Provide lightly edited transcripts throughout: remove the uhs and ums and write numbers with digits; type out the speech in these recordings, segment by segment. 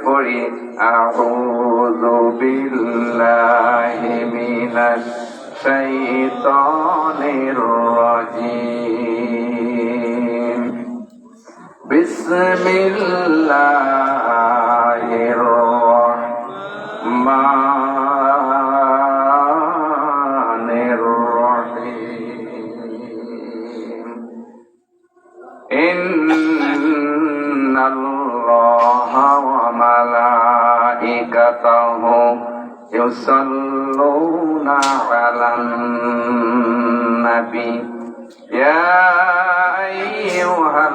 পড়ি আউযু বিল্লাহি মিনাশ শাইতানির রাজিম বিসমিল্লাহির রাহমানির রাহিম ইন্নাল্লাহা ওয়া মালাইকাতাহু ইউসাল্লুনা আলান নাবী ইয়া আইয়ুহাল্লাযীনা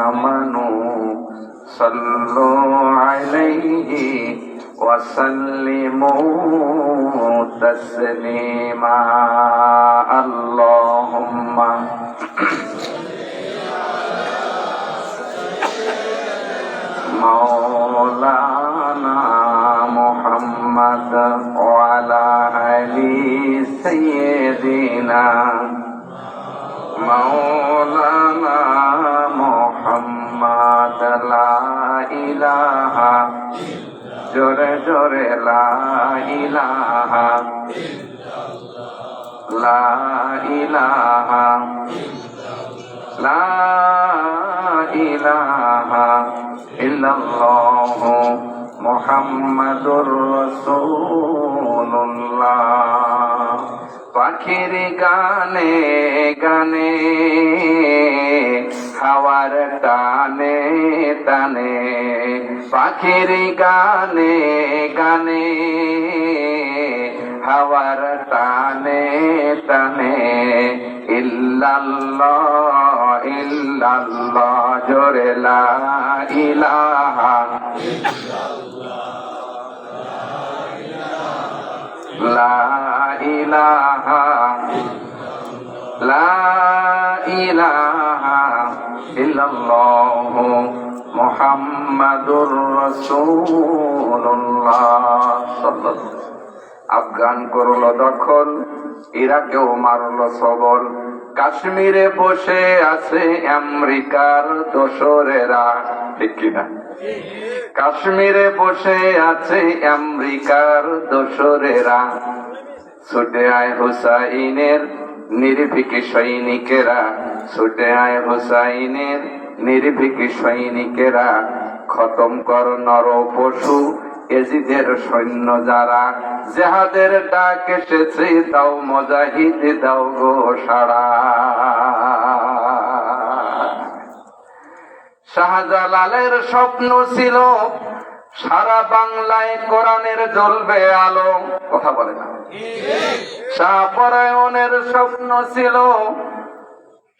আমানু সাল্লু আলাইহি ওয়া সাল্লিমু তাসলিমা আল্লাহুম্মা মাওলানা মুহাম্মদ ওয়া আলা আলি সাইয়্যিদিনা মাওলানা মুহাম্মদ লা ইলাহা জোরে জোরে লা ইলাহা লা ইলাহা লা ইলাহা ইল্লাল্লাহু মুহাম্মাদুর রাসূলুল্লাহ পাখির গানে গানে হাওয়ার টানে টানে পাখির গানে গানে হাওয়ার টানে টানে ইল্লাল্লাহ ইল্লাল্লাহ জোরে লা ইলাহা লা ইলাহা লা ইলাহা ইল্লাল্লাহু মুহাম্মাদুর রাসূলুল্লাহ সাল্লাল্লাহু আফগান করলো দখল ইরাকেও মারলো সবল কাশ্মীরে বসে আছে আমেরিকার দোসরেরা ঠিক কিনা কাশ্মীরে বসে আছে আমেরিকার দোসরেরা ছুটে আয় হুসাইনের নির্ভীক সৈনিকেরা ছুটে আয় হুসাইনের নির্ভীক সৈনিকেরা খতম কর নর পশু এজিদের সৈন্য যারা জেহাদের ডাক এসেছে দাও মুজাহিদ দাও গো সাড়া শাহজালালের স্বপ্ন ছিল সারা বাংলায় কোরআনের জ্বলবে আলো কথা বলে না শাহপরায়ণের স্বপ্ন ছিল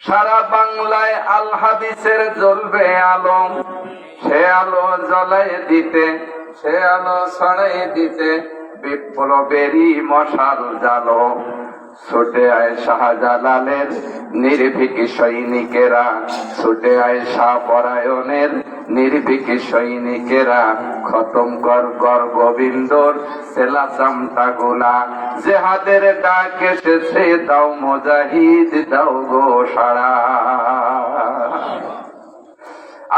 সারা বাংলায় আল হাদিসের জ্বলবে আলো সে আলো জ্বলাই দিতে সে আলো ছড়াই দিতে বিপ্লবেরই মশাল জালো ছুটে আয় শাহজালালের নির্ভীক সৈনিকেরা ছুটে আয় শাহপরায়ণের নির্ভীক সৈনিকেরা খতম কর কর গোবিন্দর সেলা চামটা গোলা জেহাদের ডাক এসেছে দাও মুজাহিদ দাও গো সাড়া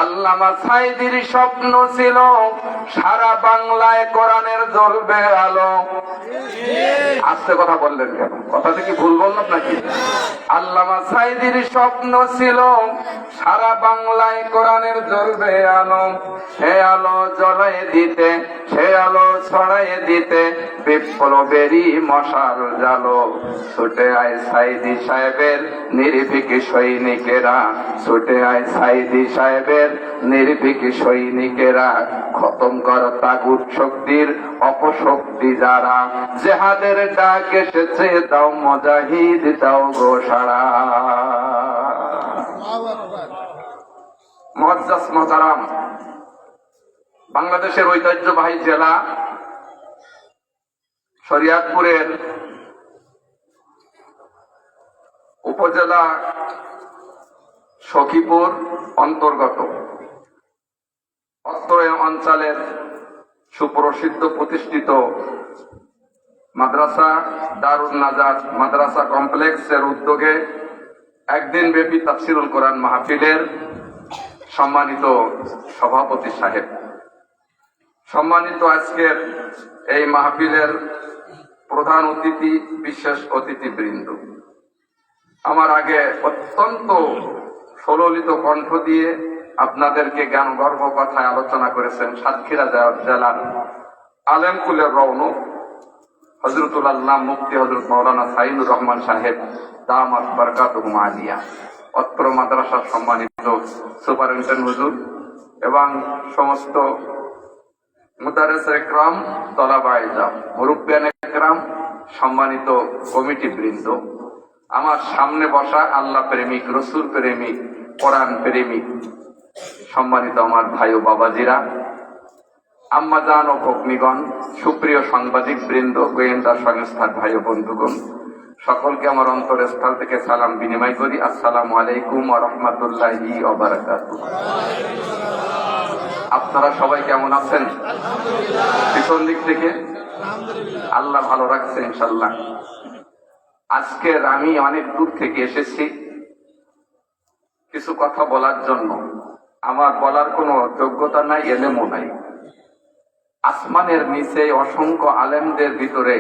আল্লামা সাইদির স্বপ্ন ছিল সারা বাংলায় কোরআনের জ্বলবে আলো আস্তে কথা বললেন কেন কথাটা কি ভুল বললাম নাকি আল্লামা সাইদির স্বপ্ন ছিল সারা বাংলায় কোরআনের জ্বলবে আলো সে আলো জ্বলাই দিতে সে আলো ছড়াই দিতে বিপ্লবেরই মশাল জালো ছুটে আয় সাইদি সাহেবের নির্ভীক সৈনিকেরা ছুটে আয় সাইদি সাহেবের নির্ভীক সৈনিকেরা খতম কর তাগুত শক্তির অপশক্তি যারা জেহাদের ডাক এসেছে দাও মুজাহিদ দাও গো সাড়া মুআজ্জাজ মুহতারাম বাংলাদেশের ঐতিহ্যবাহী জেলা শরীয়তপুরের উপজেলা সখীপুর অন্তর্গত অত্র অঞ্চলের সুপ্রসিদ্ধ প্রতিষ্ঠিত মাদ্রাসা দারুন নাজাত মাদ্রাসা কমপ্লেক্সের উদ্যোগে একদিন ব্যাপী তাফসিরুল কোরআন মাহফিলের সম্মানিত সভাপতি সাহেব, সম্মানিত আজকের এই মাহফিলের প্রধান অতিথি, বিশেষ অতিথিবৃন্দ, আমার আগে অত্যন্ত সললিত কণ্ঠ দিয়ে আপনাদেরকে জ্ঞানগর্ভ কথায় আলোচনা করেছেন সাতক্ষীরা জেলার আলেমকুলের রৌনক হযরতুল আল্লাহ মুফতি হযরত মাওলানা সাইনুর রহমান সাহেব দামাত বরকাতুহুম আলিয়া, অত্র মাদ্রাসার সম্মানিত সুপারিনটেন্ডেন্ট হুজুর এবং সমস্ত মুদারিস ইকরাম, তলাবায়ে ইলম, মুরব্বিয়ান ইকরাম, সম্মানিত কমিটি বৃন্দ, আমার সামনে বসা আল্লাহ প্রেমিক, রসুল প্রেমিক, কোরআন প্রেমিক সম্মানিত আমার ভাই ও বাবাজিরা, আম্মাজান ও ভগ্নীগণ, সুপ্রিয় সাংবাদিক বৃন্দ, গোয়েন্দা সংস্থার ভাই ও বন্ধুগণ, সকলকে আমার অন্তরস্থল থেকে সালাম বিনিময় করি। আসসালামু আলাইকুম ওয়া রাহমাতুল্লাহি ওয়া বারাকাতুহু। আপনারা সবাই কেমন আছেন? পিছন দিক থেকে আল্লাহ ভালো রাখছে ইনশাল্লাহ। আজকের আমি অনেক দূর থেকে এসেছি কিছু কথা বলার জন্য। আমার বলার কোনো যোগ্যতা নাই, এলেমও নাই। আসমানের নিচে অসংখ্য আলেমদের ভিতরে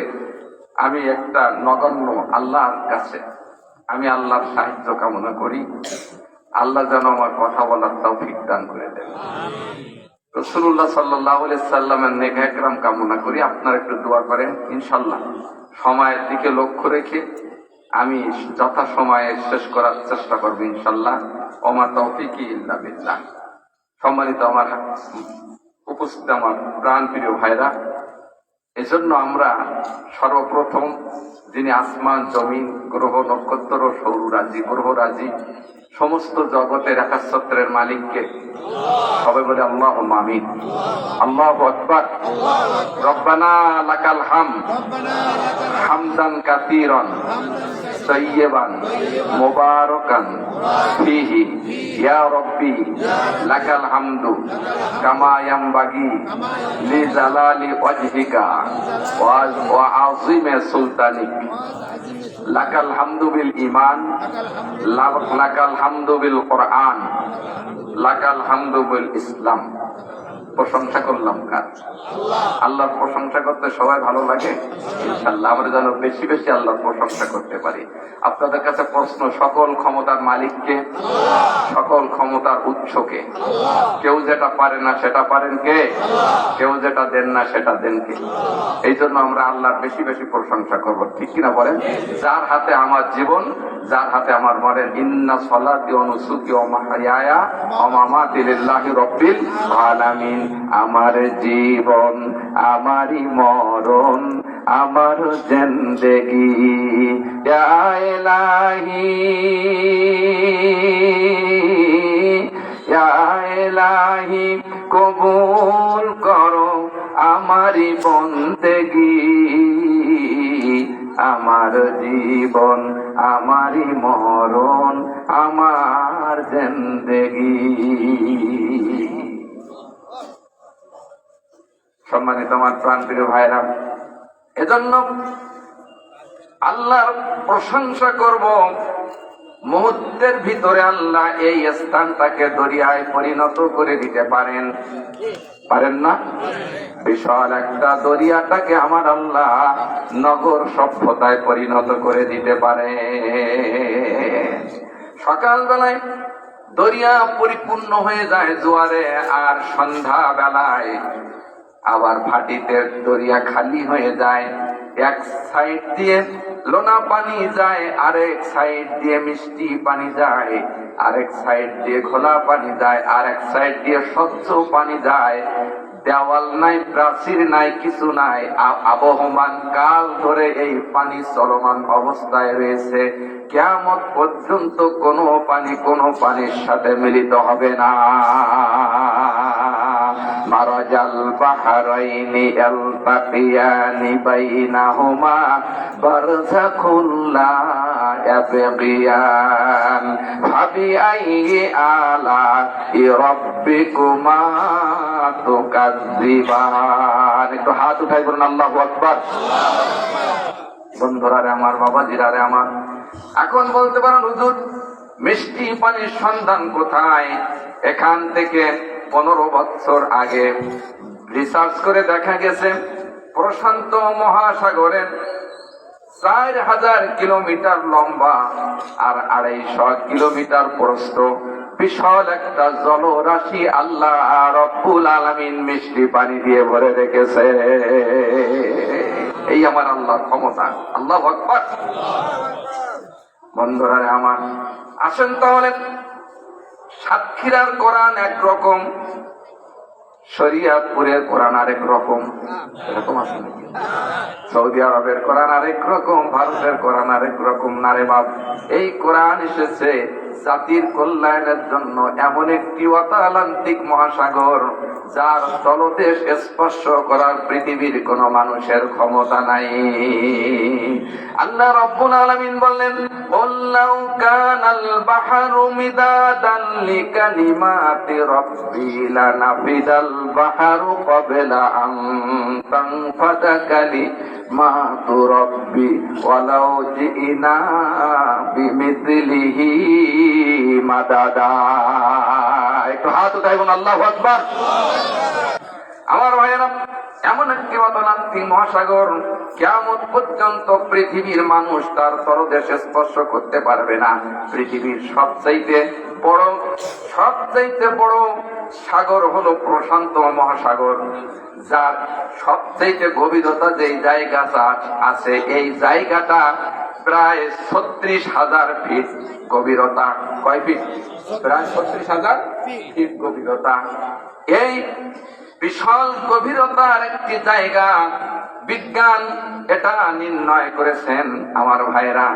আমি একটা নগণ্য, আল্লাহর কাছে আমি আল্লাহর সাহায্য কামনা করি। আল্লাহ যেন আমার কথা বলার তৌফিক দান করে দেন। রাসূলুল্লাহ সাল্লাল্লাহু আলাইহি সাল্লামের নেক একরাম কামনা করি। আপনারা একটু দোয়া করেন ইনশাআল্লাহ। সময়ের দিকে লক্ষ্য রেখে আমি যথাসময়ে শেষ করার চেষ্টা করব ইনশাআল্লাহ। ওমা তৌফিকি ইল্লা বিল্লাহ। সম্মানিত আমার উপস্থিত আমার প্রাণ প্রিয় ভাইরা, এজন্য আমরা সর্বপ্রথম যিনি আসমান, জমিন, গ্রহ, নক্ষত্র, সৌররাজি, গ্রহরাজি, সমস্ত জগতের একাচ্ছত্রের মালিককে সবাই বলে আল্লাহুম্মা আমিন। আল্লাহু আকবার। রব্বানা লাকাল হামদ হামদান কাসীরান তাইয়্যিবান মুবারাকান ফীহি ইয়া রাব্বি লাকাল হামদু কামা ইয়ানবাগি লিজালালি ওয়াজহিকা ওয়া আযীমি সুলতানিক। লাকাল হামদু বিল ঈমান, লাকাল হামদু বিল কোরআন, লাকাল হামদু বিল ইসলাম। প্রশংসা করলাম কার? আল্লাহর প্রশংসা করতে সবাই ভালো লাগে ইনশাআল্লাহ। আমরা যেন বেশি বেশি আল্লাহর প্রশংসা করতে পারি। আপনাদের কাছে প্রশ্ন, সকল ক্ষমতার মালিককে? সকল ক্ষমতার উৎসকে? কেউ যেটা পারে না সেটা পারেন কে? কেউ যেটা দেন না সেটা দেন কে? এই জন্য আমরা আল্লাহর বেশি বেশি প্রশংসা করবো, ঠিক কিনা বলেন? যার হাতে আমার জীবন, যার হাতে আমার মরেন। ইন্না সলাতি ওয়া নুসুকি ওয়া মাহইয়ায়া ওয়া মামাতি লিল্লাহি রাব্বিল আলামিন। আমার জীবন, আমারই মরণ, আমার জিন্দেগি ইয়া ইলাহি ইয়া ইলাহি কবুল করো আমারই বন্দেগি। আমার জীবন, আমারই মরণ, আমার জিন্দেগি। সম্মানিত আমার প্রাণপ্রিয় ভাইরা, এজন্য আল্লাহর প্রশংসা করব। মুহূর্তের ভিতরে আল্লাহ এই স্থানটাকে দরিয়ায় পরিণত করে দিতে পারেন, পারেন না? বিশাল একটা দরিয়াটাকে আমার আল্লাহ নগর সভ্যতায় পরিণত করে দিতে পারে। সকালবেলায় দরিয়া পরিপূর্ণ হয়ে যায় জোয়ারে, আর সন্ধ্যা বেলায় আবার ভাটিতে দরিয়া খালি হয়ে যায়। এক সাইড দিয়ে লোনা পানি যায়, আরেক সাইড দিয়ে মিষ্টি পানি যায়, আরেক সাইড দিয়ে ঘোলা পানি যায়, আরেক সাইড দিয়ে স্বচ্ছ পানি যায়। দেওয়াল নাই, প্রাচীর নাই, কিছু নাই, আবহমান কাল ধরে এই পানি চলমান অবস্থায় রয়েছে। কিয়ামত পর্যন্ত কোনো পানির সাথে মিলিত হবে না। মারাজাল বাহরাইনি ইয়ালতাকিয়ানি বাইনাহুমা বারযাখুন লা ইয়াবগিয়ান ফাবিআইয়ি আলা'i রাব্বিকুমা তুকাজ্জিবান। একটু হাত উঠাই বলুন আল্লাহু আকবার। বন্ধুরা রে আমার, বাবাজিরা রে আমার, এখন বলতে পারেন হুজুর মিষ্টি পানির সন্ধান কোথায়? এখান থেকে 15 বছর আগে রিসার্চ করে দেখা গেছে প্রশান্ত মহাসাগরের 4000 কিলোমিটার লম্বা আর 250 কিলোমিটার প্রস্থ বিশাল একটা জলরাশি আল্লাহ রব্বুল আলামিন মিষ্টি পানি দিয়ে ভরে রেখেছে। এই আমার আল্লাহর ক্ষমতা। আল্লাহু আকবার। বন্ধুরা আমার, আসেন তাহলে সাতক্ষীরার কোরআন একরকম, শরিয়াতপুরের কোরআন আরেক রকম। এরকম আছে নাকি? সৌদি আরবের কোরআন আরেক রকম, ভারতের কোরআন আরেক রকম। না রে বাপ, এই কোরআন এসেছে জাতির কল্যাণের জন্য। এমন একটি অতালান্তিক মহাসাগর যার তলদেশ স্পর্শ করার পৃথিবীর কোন মানুষের ক্ষমতা নাই। আল্লাহ রাব্বুল আলামিন বললেন, ওয়াল্লাউ কানাল বাহরু মিদাদান লিকালিমাতি রাব্বি লানাফিদাল বাহরু ক্বাবলা আন তানফাদা কালিমাতু রাব্বি ওয়ালাউ জিনা বিমিথলিহি মাদাদা। একটু হাত উঠাইবুন, আল্লাহু আকবার। আমার ভাইয়েরা, এমন একটি অতলান্তিক মহাসাগর, কিয়ামত পর্যন্ত পৃথিবীর মানুষ তার তলদেশে স্পর্শ করতে পারবে না। পৃথিবীর সবচাইতে বড় সাগর হলো প্রশান্ত মহাসাগর, যার সবচাইতে গভীরতা যেই জায়গা আছে, এই জায়গাটা প্রায় 36,000 ফিট গভীরতা। কয় ফিট? প্রায় 36,000 ফিট গভীরতা। এই বিশাল গভীরতার একটি জায়গা বিজ্ঞান এটা নির্ণয় করেছেন। আমার ভাইরা,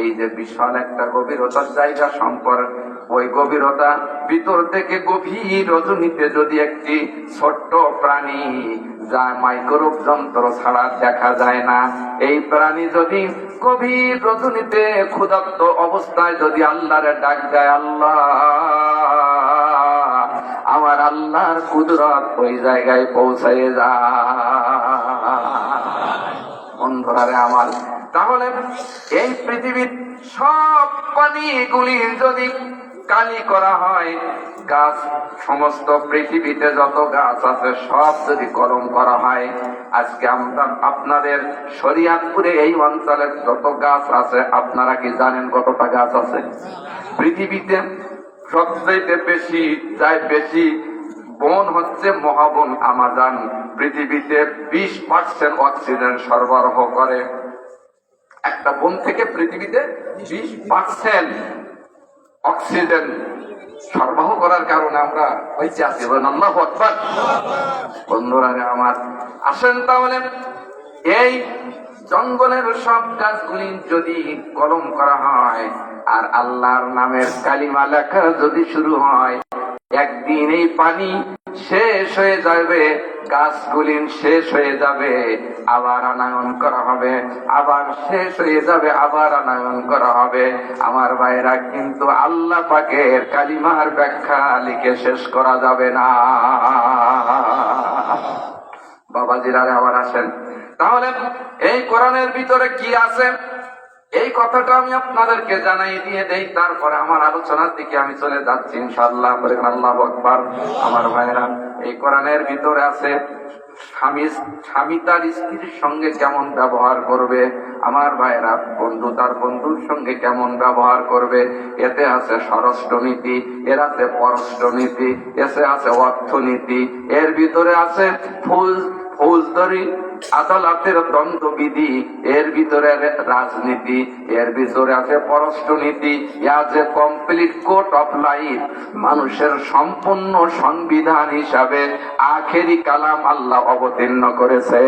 এই যে বিশাল একটা গভীরতার জায়গা সম্পর্ক, ওই গভীরতা ভিতর থেকে গভীর রজনীতে যদি একটি ছোট্ট প্রাণী, যা মাইক্রোব যন্ত্র ছাড়া দেখা যায় না, এই প্রাণী যদি গভীর রজনীতে ক্ষুধার্ত অবস্থায় যদি আল্লাহরে ডাক দেয়, আল্লাহ, আমার আল্লাহর কুদরত ওই জায়গায় পৌঁছে যায়। বন্ধুরা আমার, তাহলে এই পৃথিবীর সব পানিগুলি যদি কালি করা হয়, গাছ, সমস্ত পৃথিবীতে যত গাছ আছে সব যদি কলম করা হয়, আজকে আমরা আপনাদের শরিয়াতপুরে এই অঞ্চলের যত গাছ আছে, আপনারা কি জানেন কতটা গাছ আছে পৃথিবীতে? সবচেয়ে বেশি বন হচ্ছে মহাবন আমাজন। পৃথিবীতে 20% অক্সিজেন সরবরাহ করে। একটা বন থেকে পৃথিবীতে 20% অক্সিজেন সরবরাহ করার কারণে আমরা বেঁচে আছি। আল্লাহু আকবার। বন্ধুরা আমার, আসেন তাহলে এই জঙ্গলের সব গাছগুলি যদি কলম করা হয় আর আল্লাহর নামের কালিমা লেখা যদি শুরু হয়, একদিন এই পানি শেষ হয়ে যাবে, গাছগুলি শেষ হয়ে যাবে, আবার আনয়ন করা হবে, আবার শেষ হয়ে যাবে, আবার আনয়ন করা হবে। আমার ভাইরা, কিন্তু আল্লাহ পাকের কালিমার ব্যাখ্যা লিখে শেষ করা যাবে না। বাবাজিরা আবার আসেন তাহলে, এই কোরআনের ভিতরে কি আছে এই কথাটা আমি আপনাদেরকে জানাই দিয়ে দেই, তারপরে আমার আলোচনার দিকে আমি চলে যাচ্ছি ইনশাআল্লাহ। আল্লাহু আকবার। আমার ভাইরা, এই কোরআনের ভিতরে আছে স্বামী তার স্ত্রীর সঙ্গে কেমন ব্যবহার করবে, আমার ভাইরা বন্ধু তার বন্ধুর সঙ্গে কেমন ব্যবহার করবে। এতে আছে স্বরাষ্ট্রনীতি, এর আছে পররাষ্ট্রনীতি, এতে আছে অর্থনীতি, এর ভিতরে আছে ফৌজদারি আদালতের দ্বন্দ্ববিধি, এর ভিতরে রাজনীতি, এর ভিতরে আছে পররাষ্ট্রনীতি, আছে কমপ্লিট কোড অফ লাইফ, মানুষের সম্পূর্ণ সংবিধান হিসাবে আখেরি কালাম আল্লাহ অবতীর্ণ করেছে।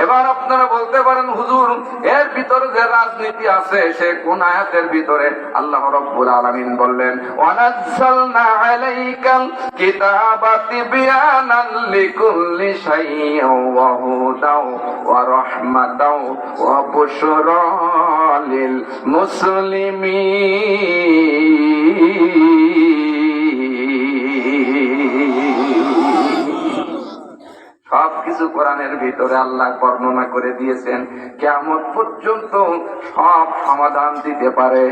এবার আপনারা বলতে পারেন, হুজুর এর ভিতরে যে রাজনীতি আছে সে কোন আয়াতের ভিতরে? আল্লাহ রাব্বুল আলামিন বললেন, ওয়ানাজ্জালনা আলাইকাল কিতাবা তিবয়ানান লিকুল্লি শাইইন ওয়া হুদাও ওয়া রাহমাতাও ওয়া বুশরা লিল মুসলিমিন। সবকিছু কোরআনের ভিতরে আল্লাহ বর্ণনা করে দিয়েছেন। কিয়ামত পর্যন্ত সব সমাধান দিতে পারে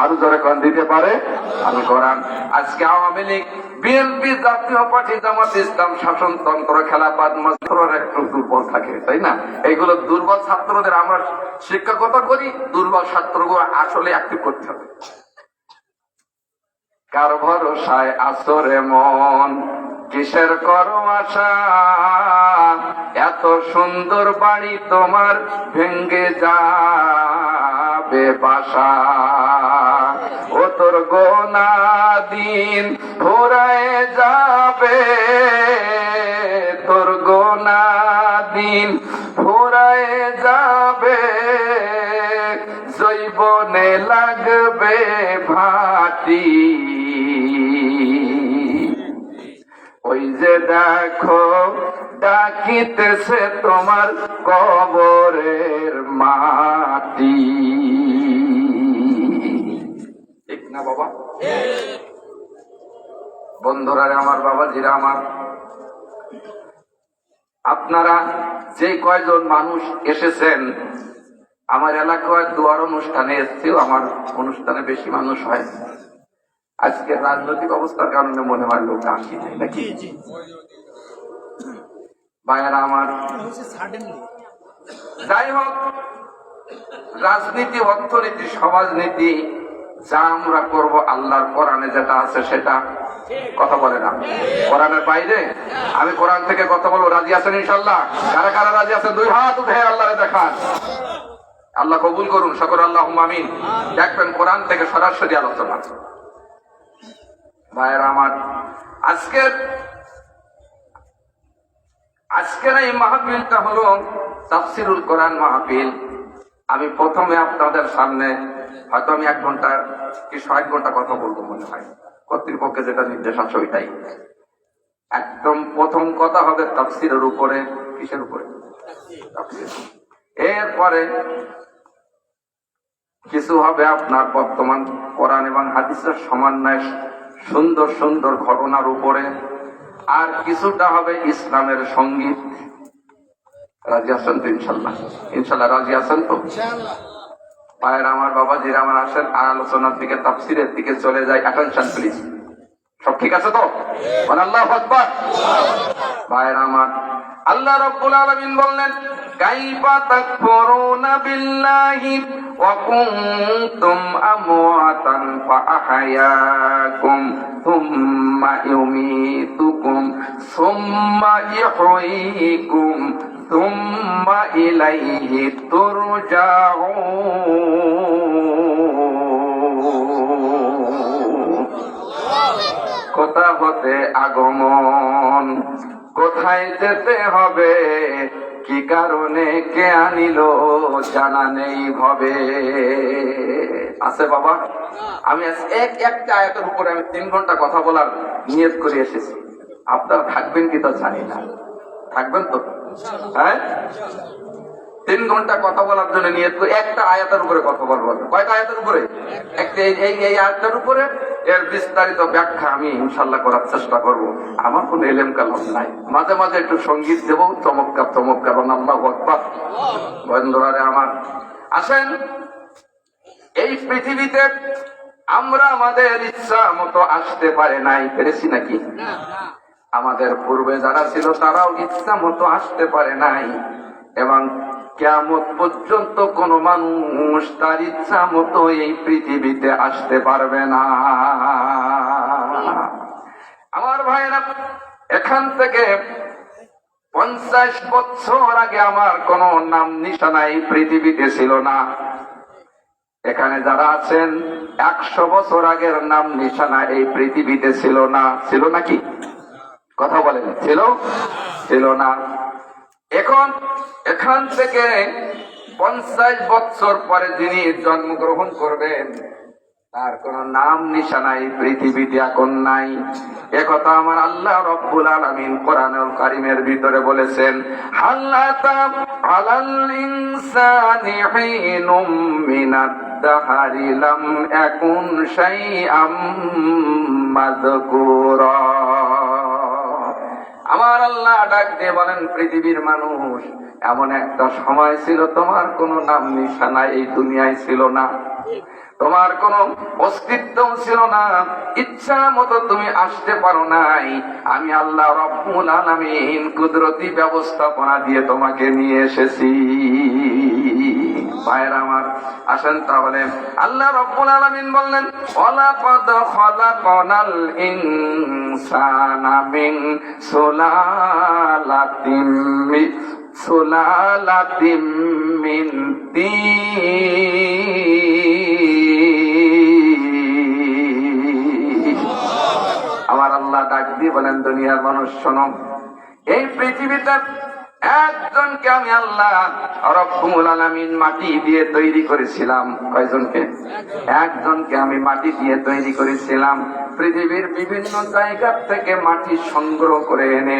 আরো জোরে কোন দিতে পারে আল কোরআন। আজকে আওয়ামী লীগ, বিএনপি, জাতীয় পার্টি, জামাত ইসলাম, শাসনতন্ত্র, খেলাফত মজদুররা একটু দুর্বল থাকে, তাই না? এইগুলো দুর্বল ছাত্রদের আমরা শিক্ষকতা করি, দুর্বল ছাত্রগুলো আসলে অ্যাক্টিভ করতে হবে। কার ভরসায় আসরে মন, কিসের করো আশা, এত সুন্দর বাড়ি তোমার ভেঙ্গে যাবে বাসা। ও তোর গোনা দিন ফুরায় যাবে, তোর গোনা দিন ফুরায় যাবে, জৈবনে লাগবে ভাটি। ওই যে দেখো ডাকিতেছে তোমার কবরের মাটি। ঠিক না বাবা? বন্ধুরা আমার, বাবাজিরা আমার, আপনারা যে কয়জন মানুষ এসেছেন, আমার এলাকায় দুয়ার অনুষ্ঠানে এসছেও, আমার অনুষ্ঠানে বেশি মানুষ হয়। আজকে রাজনৈতিক অবস্থার কারণে মনে হয় লোক আসি নাই নাকি? ভাইয়েরা আমার, যাই হোক, রাজনীতি, অর্থনীতি, সমাজনীতি যা আমরা করবো আল্লাহর কোরআনে যেটা আছে সেটা। কথা বলে না কোরআনের বাইরে? আমি কোরআন থেকে কথা বলবো, রাজি আছেন ইনশাল্লাহ? কারা কারা রাজি আছেন দুই হাত উঠে আল্লাহরে দেখান। আল্লাহ কবুল করুন, সকল আল্লাহ আমিন। দেখবেন কোরআন থেকে সরাসরি আলোচনা। ভাইয়েরা আমার, আজকের এই মাহফিলটা হলো তাফসিরুল কোরআন মাহফিল। আমি প্রথমে আপনাদের সামনে হয়তো আমি 1 ঘন্টা কি 1 ঘন্টা কথা বলবো মনে হয়, কর্তৃপক্ষে যেটা নির্দেশ আছে ওইটাই। একদম প্রথম কথা হবে তাফসিরের উপরে। কিসের উপরে? এরপরে কিছু হবে আপনার বর্তমান কোরআন এবং হাদিসের সমন্বয় সুন্দর সুন্দর ঘটনার উপরে, আর কিছুটা হবে ইসলামের সঙ্গীত। রাজি আছেন তো ইনশাল্লাহ? ইনশাল্লাহ রাজি আছেন তো? ভাইয়েরা আমার, বাবাজিরা আমার, আসেন আর আলোচনার দিকে, তাফসিরের দিকে চলে যায়। Attention please. সব ঠিক আছে তো? আল্লাহু আকবার। ভাইয়েরা আমার, আল্লাহ রাব্বুল আলামিন বললেন, কাইফা তাকফুরুনা বিল্লাহি ওয়া কুনতুম আমওয়াতান ফাআহয়াকুম সুম্মা ইউমীতুকুম সুম্মা ইহয়ীকুম সুম্মা ইলাইহি তুরজাউন। কোথা হতে আগমন, কোথায় যেতে হবে, কি কারণে কে আনিল জানা নেই ভবে। আছে বাবা? আমি একটা আয়াতের উপরে আমি 3 ঘন্টা কথা বলার নিয়ত করে এসেছি। আপনারা থাকবেন কি তা জানি না। থাকবেন তো? হ্যাঁ, 3 ঘন্টা কথা বলার জন্য নিয়ত করে একটা আয়াতের উপরে কথা বলবো। কয়টা আয়াতের উপরে? একটা এই আয়াতের উপরে। এর বিস্তারিত ব্যাখ্যা আমি ইনশাল্লাহ করার চেষ্টা করব। আমার কোন এলেম কালাম নাই, মাঝে মাঝে একটু সঙ্গীত দেব, চমৎকার চমৎকার। আল্লাহু আকবার। বন্ধুরা আমার, আসেন, এই পৃথিবীতে আমরা আমাদের ইচ্ছা মতো আসতে পারে নাই, পেরেছি নাকি? আমাদের পূর্বে যারা ছিল তারাও ইচ্ছা মতো আসতে পারে নাই, এবং কিয়ামত পর্যন্ত কোন মানুষ তার ইচ্ছা মতো এই পৃথিবীতে আসতে পারবে না। আমার ভাইয়েরা, এখান থেকে 50 বছর আগে আমার কোন নাম নিশানা এই পৃথিবীতে ছিল না। এখানে যারা আছেন 100 বছর আগের নাম নিশানা এই পৃথিবীতে ছিল না। ছিল নাকি? কথা বলেন, ছিল না। এখন এখান থেকে 50 বছর পরে যিনি জন্মগ্রহণ করবেন তার কোন নাম নিশানা এই পৃথিবীতে এখন নাই। একথা আমার আল্লাহ রাব্বুল আলামিন কোরআনুল কারীমের ভিতরে বলেছেন, হাল্লাতা আলাল ইনসানি হিনুম মিনাদ দাহরি লাম ইয়াকুন শাইআম মাযকুরা। আমার আল্লাহ ডাক দিয়ে বলেন, পৃথিবীর মানুষ, এমন একটা সময় ছিল তোমার কোনো নাম নিশানা এই দুনিয়ায় ছিল না। তোমার কোনো অস্তিত্ব ছিল না, ইচ্ছা মতো তুমি আসতে পারো নাই। আমি আল্লাহ রব্বুল আলামিন কুদরতি ব্যবস্থাপনা দিয়ে তোমাকে নিয়ে এসেছি। ভাইরা আমার, আসেন তাহলে আল্লাহ রব্বুল আলামিন বললেন, ওয়ালাকাদ খালাকনাল ইনসানা মিন সুলালাতিম মিন তিন। আমার আল্লাহ ডাক দিয়ে বলেন, দুনিয়ার মানুষ শোনো, এই পৃথিবীটা একজনকে আমি আল্লাহ রব্বুল আলামিন মাটি দিয়ে তৈরি করেছিলাম। কয়জনকে? একজনকে আমি মাটি দিয়ে তৈরি করেছিলাম। পৃথিবীর বিভিন্ন জায়গা থেকে মাটি সংগ্রহ করে এনে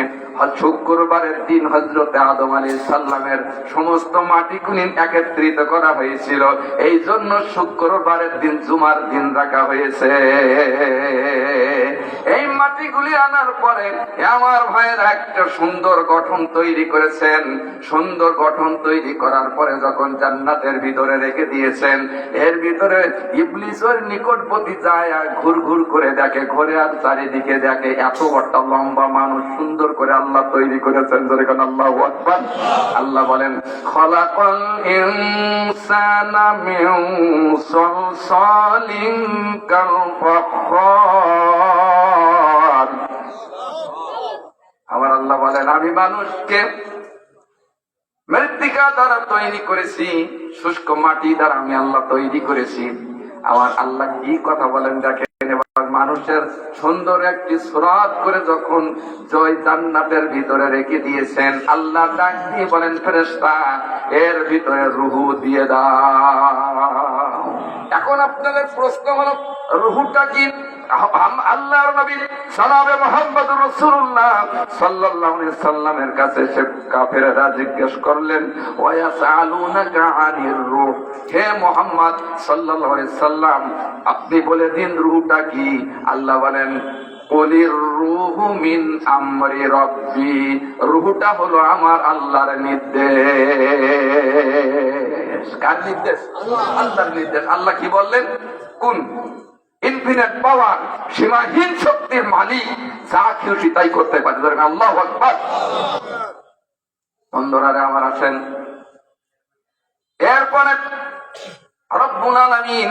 শুক্রবারের দিন হযরতে আদম আলাইহিস সালামের সমস্ত মাটিগুলি একত্রিত করা হয়েছিল। এই জন্য শুক্রবারের দিন জুমার দিন রাখা হয়েছে। এই মাটিগুলি আনার পরে আমার ভাইয়েরা একটা সুন্দর গঠন তৈরি করেছেন। সুন্দর গঠন তৈরি করার পরে যখন জান্নাতের ভিতরে রেখে দিয়েছেন, এর ভিতরে ইবলিসের নিকটবর্তী যায় আর ঘুর ঘুর করে দেখে, ঘরে আর চারিদিকে দেখে এত বড় লম্বা মানুষ সুন্দর করে আল্লাহ তৈরি করেছেন। যেরকম আল্লাহু আকবার। আল্লাহ বলেন, খলাকাল ইনসানা মিন সালসালিন কাল ফাখখার। আমার আল্লাহ বলেন, আমি মানুষকে মৃত্তিকা দ্বারা তৈরি করেছি, শুষ্ক মাটি দ্বারা আমি আল্লাহ তৈরি করেছি। আমার আল্লাহ কি কথা বলেন দেখেন। মানুষের সুন্দর একটি সুরাত করে যখন জয় জান্নাতের ভিতরে রেখে দিয়েছেন, আল্লাহ ডাক দিয়ে বলেন, ফেরেশতা এর ভিতরে রূহ দিয়ে দাও। এখন আপনাদের প্রশ্ন হলো, রূহটা কি? আল্লাহর নবী জনাবে মুহাম্মদুর রাসূলুল্লাহ সাল্লাল্লাহু আলাইহি সাল্লামের কাছে সে কাফেররা জিজ্ঞেস করলেন, ওয়ায়াসআলুনাকা আনির রূহ, হে মুহাম্মদ সাল্লাল্লাহু আলাইহি সাল্লাম আপনি বলে দিন রূহটা কি? আল্লাহ বলেন, কুলির রূহু মিন আমরি রাব্বি, রূহটা হলো আমার আল্লাহর নির্দেশ। কার নির্দেশ? আল্লাহর নির্দেশ। আল্লাহ কি বললেন? কোন ইনফিনিট পাওয়ার, সীমাহীন শক্তির মালিক, যা খুশি তাই করতে পারে। আল্লাহু আকবার। বন্ধুরা আমার, আসেন এরপরে রব্বুল আলামিন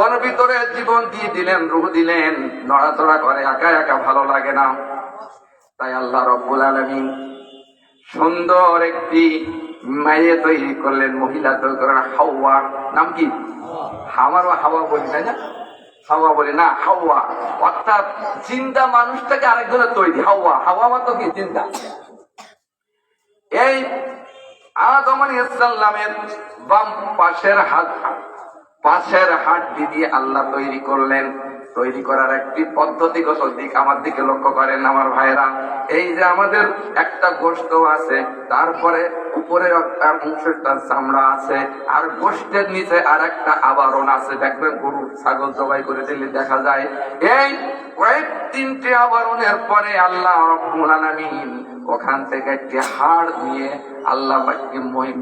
ওর ভিতরে জীবন দিয়ে দিলেন, রূহ দিলেন, নড়াচড়া করে, একা একা ভালো লাগে না। তাই আল্লাহ রব্বুল আলামিন সুন্দর একটি মেয়ে তৈরি করলেন, মহিলা তৈরি করেন, হাওয়া। নাম কি? আমারও হাওয়া বলি, তাই না? হাওয়া বলি না, হাওয়া অর্থাৎ জিন্দা মানুষটাকে আরেকজনের তৈরি। হাওয়া, হাওয়া মাত্র কি? জিন্দা। এই আদম আলাইহিস সালামের বাম পাশের হাড়টি দিয়ে আল্লাহ তৈরি করলেন। তৈরি করার একটি পদ্ধতিগত দিক আমার দিকে লক্ষ্য করেন আমার ভাইরা। এই যে আমাদের একটা গোশত আছে, তারপরে উপরে অংশটা চামড়া আছে, আর গোশতের নিচে আর একটা আবরণ আছে। দেখবেন গরু ছাগল জবাই করে দিলে দেখা যায়। এই কয়েক তিনটে আবরণের পরে আল্লাহ রাব্বুল আলামিন ওখান থেকে একটি হাড় দিয়ে আল্লাহ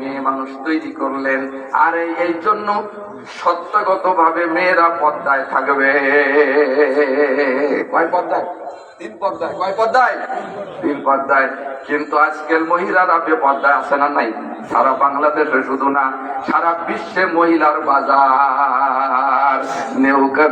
মেয়ে মানুষ তৈরি করলেন। আর এই জন্য সত্যগত ভাবে মেয়েরা পর্দায় থাকবে। কয় পর্দায়? 3 পর্দায়। কয় পর্দায়? 3 পর্দায়। কিন্তু আজকাল মহিলারা বেপর্দায় আছে না নাই? সারা বাংলাদেশে শুধু না, সারা বিশ্বে মহিলার বাজার।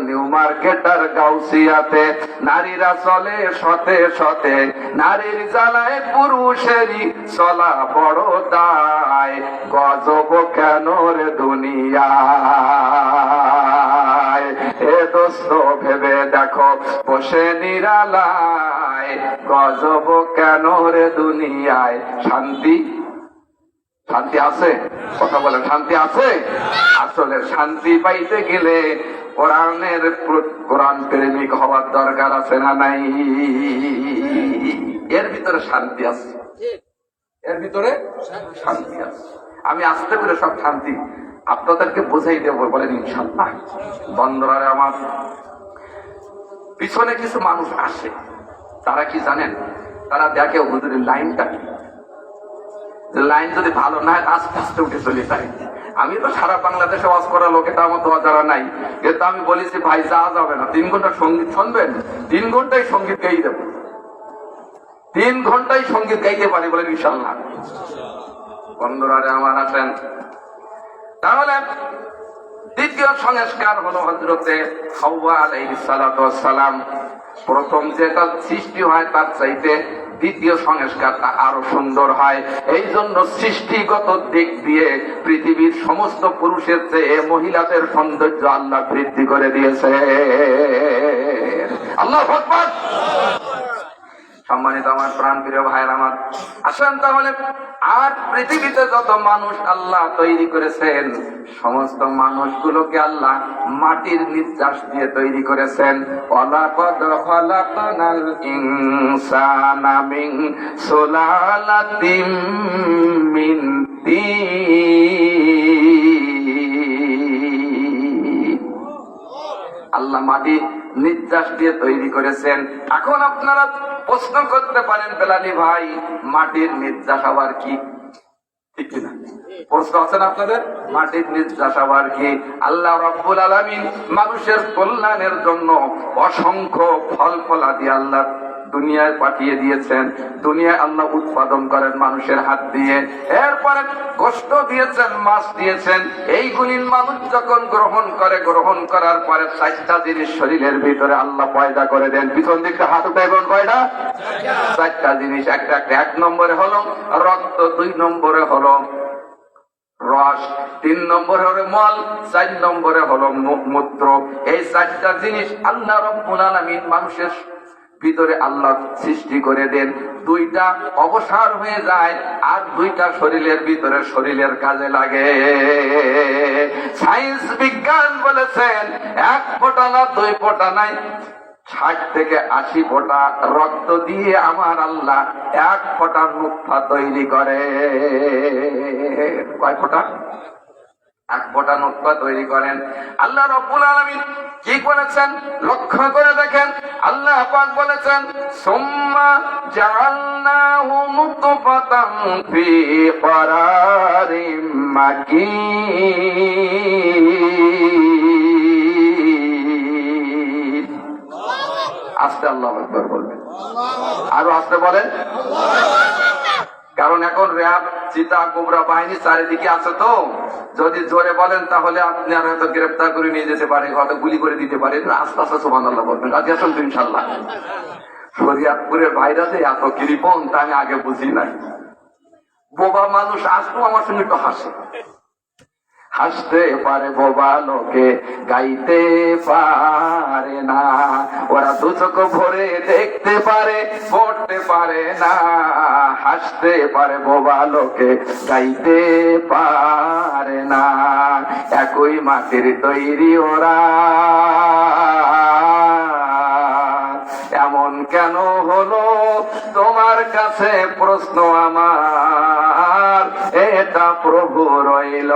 নিউ মার্কেটার গাউসিয়াতে নারীরা চলে শতে শতে, নারীর জ্বালায় পুরুষেরই চলা বড় দায়। গজব কেন রে দুনিয়ায়, এ দোস্ত ভেবে দেখো বসে নিরালায়। গজব কেন রে দুনিয়ায়। শান্তি শান্তি আছে? কথা বলে, শান্তি আছে? আসলে শান্তি পাইতে গেলে কোরআন প্রেমিক হওয়ার দরকার আছে না নাই? এর ভিতরে শান্তি আছে, এর ভিতরে শান্তি আছে। আমি আস্তে করে সব শান্তি আপনাদেরকে বুঝাই দেবো, বলেন ইনশাআল্লাহ। বন্ধুরা আমার, পিছনে কিছু মানুষ আসে, তারা কি জানেন? তারা দেখে হুজুরের লাইনটা কি, লাইন যদি ভালো না হয় আস্তে আস্তে উঠে চলে যায়। আমি তো সারা বাংলাদেশে ওয়াজ করা লোক, এটা আমার তো যারা নাই, কিন্তু আমি বলেছি ভাই যাওয়া যাবে না, 3 ঘন্টা সঙ্গীত শুনবেন, 3 ঘন্টায় সঙ্গীত গাইয়ে দেবো, 3 ঘন্টায় সঙ্গীত গাইতে পারি বলেন ইনশাল্লাহ। বন্ধুরা আমার আছেন, তাহলে দ্বিতীয় সংস্কার হলো হযরতে হাওয়া আলাইহিস সালাতু ওয়াস সালাম। প্রথম যেটা সৃষ্টি হয় তার চাইতে দ্বিতীয় সংস্কারটা আরো সুন্দর হয়। এই জন্য সৃষ্টিগত দিক দিয়ে পৃথিবীর সমস্ত পুরুষের চেয়ে মহিলাদের সৌন্দর্য আল্লাহ বৃদ্ধি করে দিয়েছে। আল্লাহু আকবার। সম্মানিত আমার প্রাণ প্রিয় ভাইয়ের আমার, আসেন তাহলে আর পৃথিবীতে যত মানুষ আল্লাহ তৈরি করেছেন, সমস্ত মানুষগুলোকে আল্লাহ মাটির নির্যাস দিয়ে তৈরি করেছেন। ওয়ালাকাদ খালাকনাল ইনসানা মিন সুলালাতিম মিন তিন। আল্লাহ মাটি নির্যাস দিয়ে তৈরি করেছেন। এখন আপনারা প্রশ্ন করতে পারেন, বেলালি ভাই মাটির নির্যাস আবার কি? ঠিক কিনা প্রশ্ন আছে না আপনাদের? মাটির নির্যাস আবার কি? আল্লাহ রাব্বুল আলামিন মানুষের কল্যাণের জন্য অসংখ্য ফল ফলাদি আল্লাহ দুনিয়ায় পাঠিয়ে দিয়েছেন। দুনিয়ায় আল্লাহ উৎপাদন করেন মানুষের হাত দিয়ে। এরপরে কষ্ট দিয়েছেন, মাছ দিয়েছেন। এইগুলি মানুষ যখন গ্রহণ করে, গ্রহণ করার পরে 4টা জিনিস শরীরের ভিতরে আল্লাহ পয়দা করে দেন। পিছন দিকটা হাত উঠাইবেন, কয়টা? 4টা জিনিস। একটা 1 নম্বরে হলো রক্ত, 2 নম্বরে হলো রস, 3 নম্বরে হলো মল, 4 নম্বরে হলো মূত্র। এই 4টা জিনিস আল্লাহ রাব্বুল আলামিন মানুষের ভিতরে আল্লাহ সৃষ্টি করে দেন। 2টা অবসার হয়ে যায়, আর 2টা শরীরের ভিতরে শরীরের কাজে লাগে। সায়েন্স বিজ্ঞান বলেছেন 1 ফোঁটা না 2 ফোঁটা নাই, 60 থেকে 80 ফোঁটা রক্ত দিয়ে আমার আল্লাহ 1 ফোঁটা নুতফা তৈরি করে। কয় ফোঁটা? 1 ফোঁটা নুতফা তৈরি করেন। আল্লাহ রাব্বুল আলামিন কি করেছেন লক্ষ্য করে দেখেন। আল্লাহ পাক বলেছেন, সুম্মা জাআলনাহু নুতফাতান ফি ক্বারারিম মাকিন। আস্তে আল্লাহু আকবার বলবেন, আরো আস্তে বলেন, কারণ এখন র‍্যাব, চিতা, কোবরা বাহিনী চারিদিকে আছে, তো যদি জোরে বলেন তাহলে আপনি আর হয়তো গ্রেফতার করে নিয়ে যেতে পারে, হয়তো গুলি করে দিতে পারে। আস্তে আস্তে সুবহানাল্লাহ বলবেন। রাজি আছেন তো ইনশাআল্লাহ? শরিয়াতপুরের ভাইরাতে এত কৃপণ তা আমি আগে বুঝি নাই। বোবা মানুষ আসতো আমার সঙ্গে একটু হাসে, হাসতে পারে বোবা লোকে গাইতে পারে না, ওরা 2 চোখ ভরে দেখতে পারে পড়তে পারে না। হাসতে পারে বোবা লোকে গাইতে পারে না, একই মাটির তৈরি ওরা, এমন কেন হলো তোমার কাছে প্রশ্ন আমার, এটা প্রভু রইল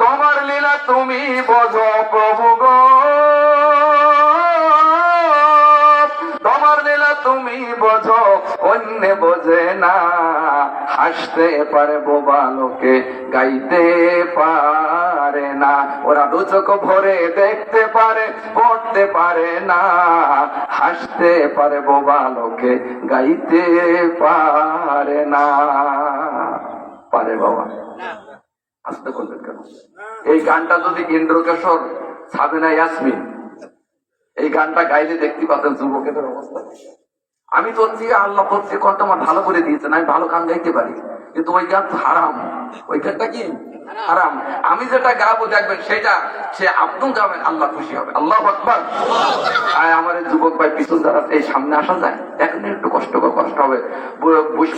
তোমার লীলা তুমি বোঝো প্রভু গো, তোমার লীলা তুমি বোঝো অন্য বোঝে না। হাসতে পারে বোবা লোকে গাইতে পারে না, ওরা 2 চোখ ভরে দেখতে পারে পড়তে পারে না। হাসতে পারে বোবা লোকে গাইতে পারে না। পারে বাবা? আসতে করবেন কেন? এই গানটা যদি ইন্দ্রকেশর, সাবিনা ইয়াসমিন এই গানটা গাইলে দেখতে পাতেন যুবকের অবস্থা। আমি তো আল্লাহ করছি কণ্ঠ আমার ভালো করে দিয়েছেন, আমি ভালো গান গাইতে পারি, কিন্তু ওই গান তো হারাম। ওই গানটা কি হারাম? আমি যেটা গাবো দেখবেন সেটা সে আপনি গাবেন, আল্লাহ খুশি হবে। আল্লাহু আকবার। আর আমার যুবক ভাই পিছন যারা এই সামনে আসা যায়, এখন একটু কষ্ট হবে,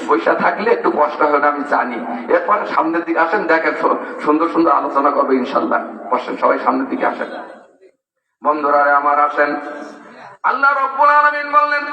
বৈশা থাকলে একটু কষ্ট হবে না আমি জানি। এরপরে সামনের দিকে আসেন, দেখেন সুন্দর সুন্দর আলোচনা করবে ইনশাল্লাহ। বসেন সবাই, সামনের দিকে আসেন। বন্ধুরা আমার আসেন, আল্লাহ রাব্বুল আলামিন বললেন,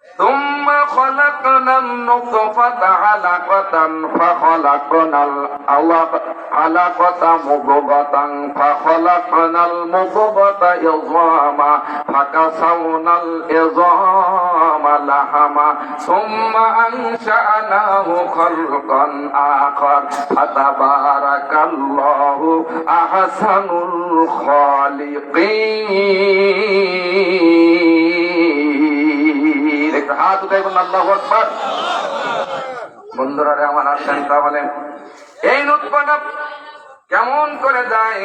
ثم خلقنا النطفة علقة فخلقنا العلقة مضغة فخلقنا المضغة عظاما فكسونا العظام لحما ثم أنشأناه خلقا آخر فتبارك الله أحسن الخالقين। হাত উঠাই বলুন আল্লাহু আকবার। বন্ধুরা আমার আসেন, তাহলে এই নুতফাটা কেমন করে যায়?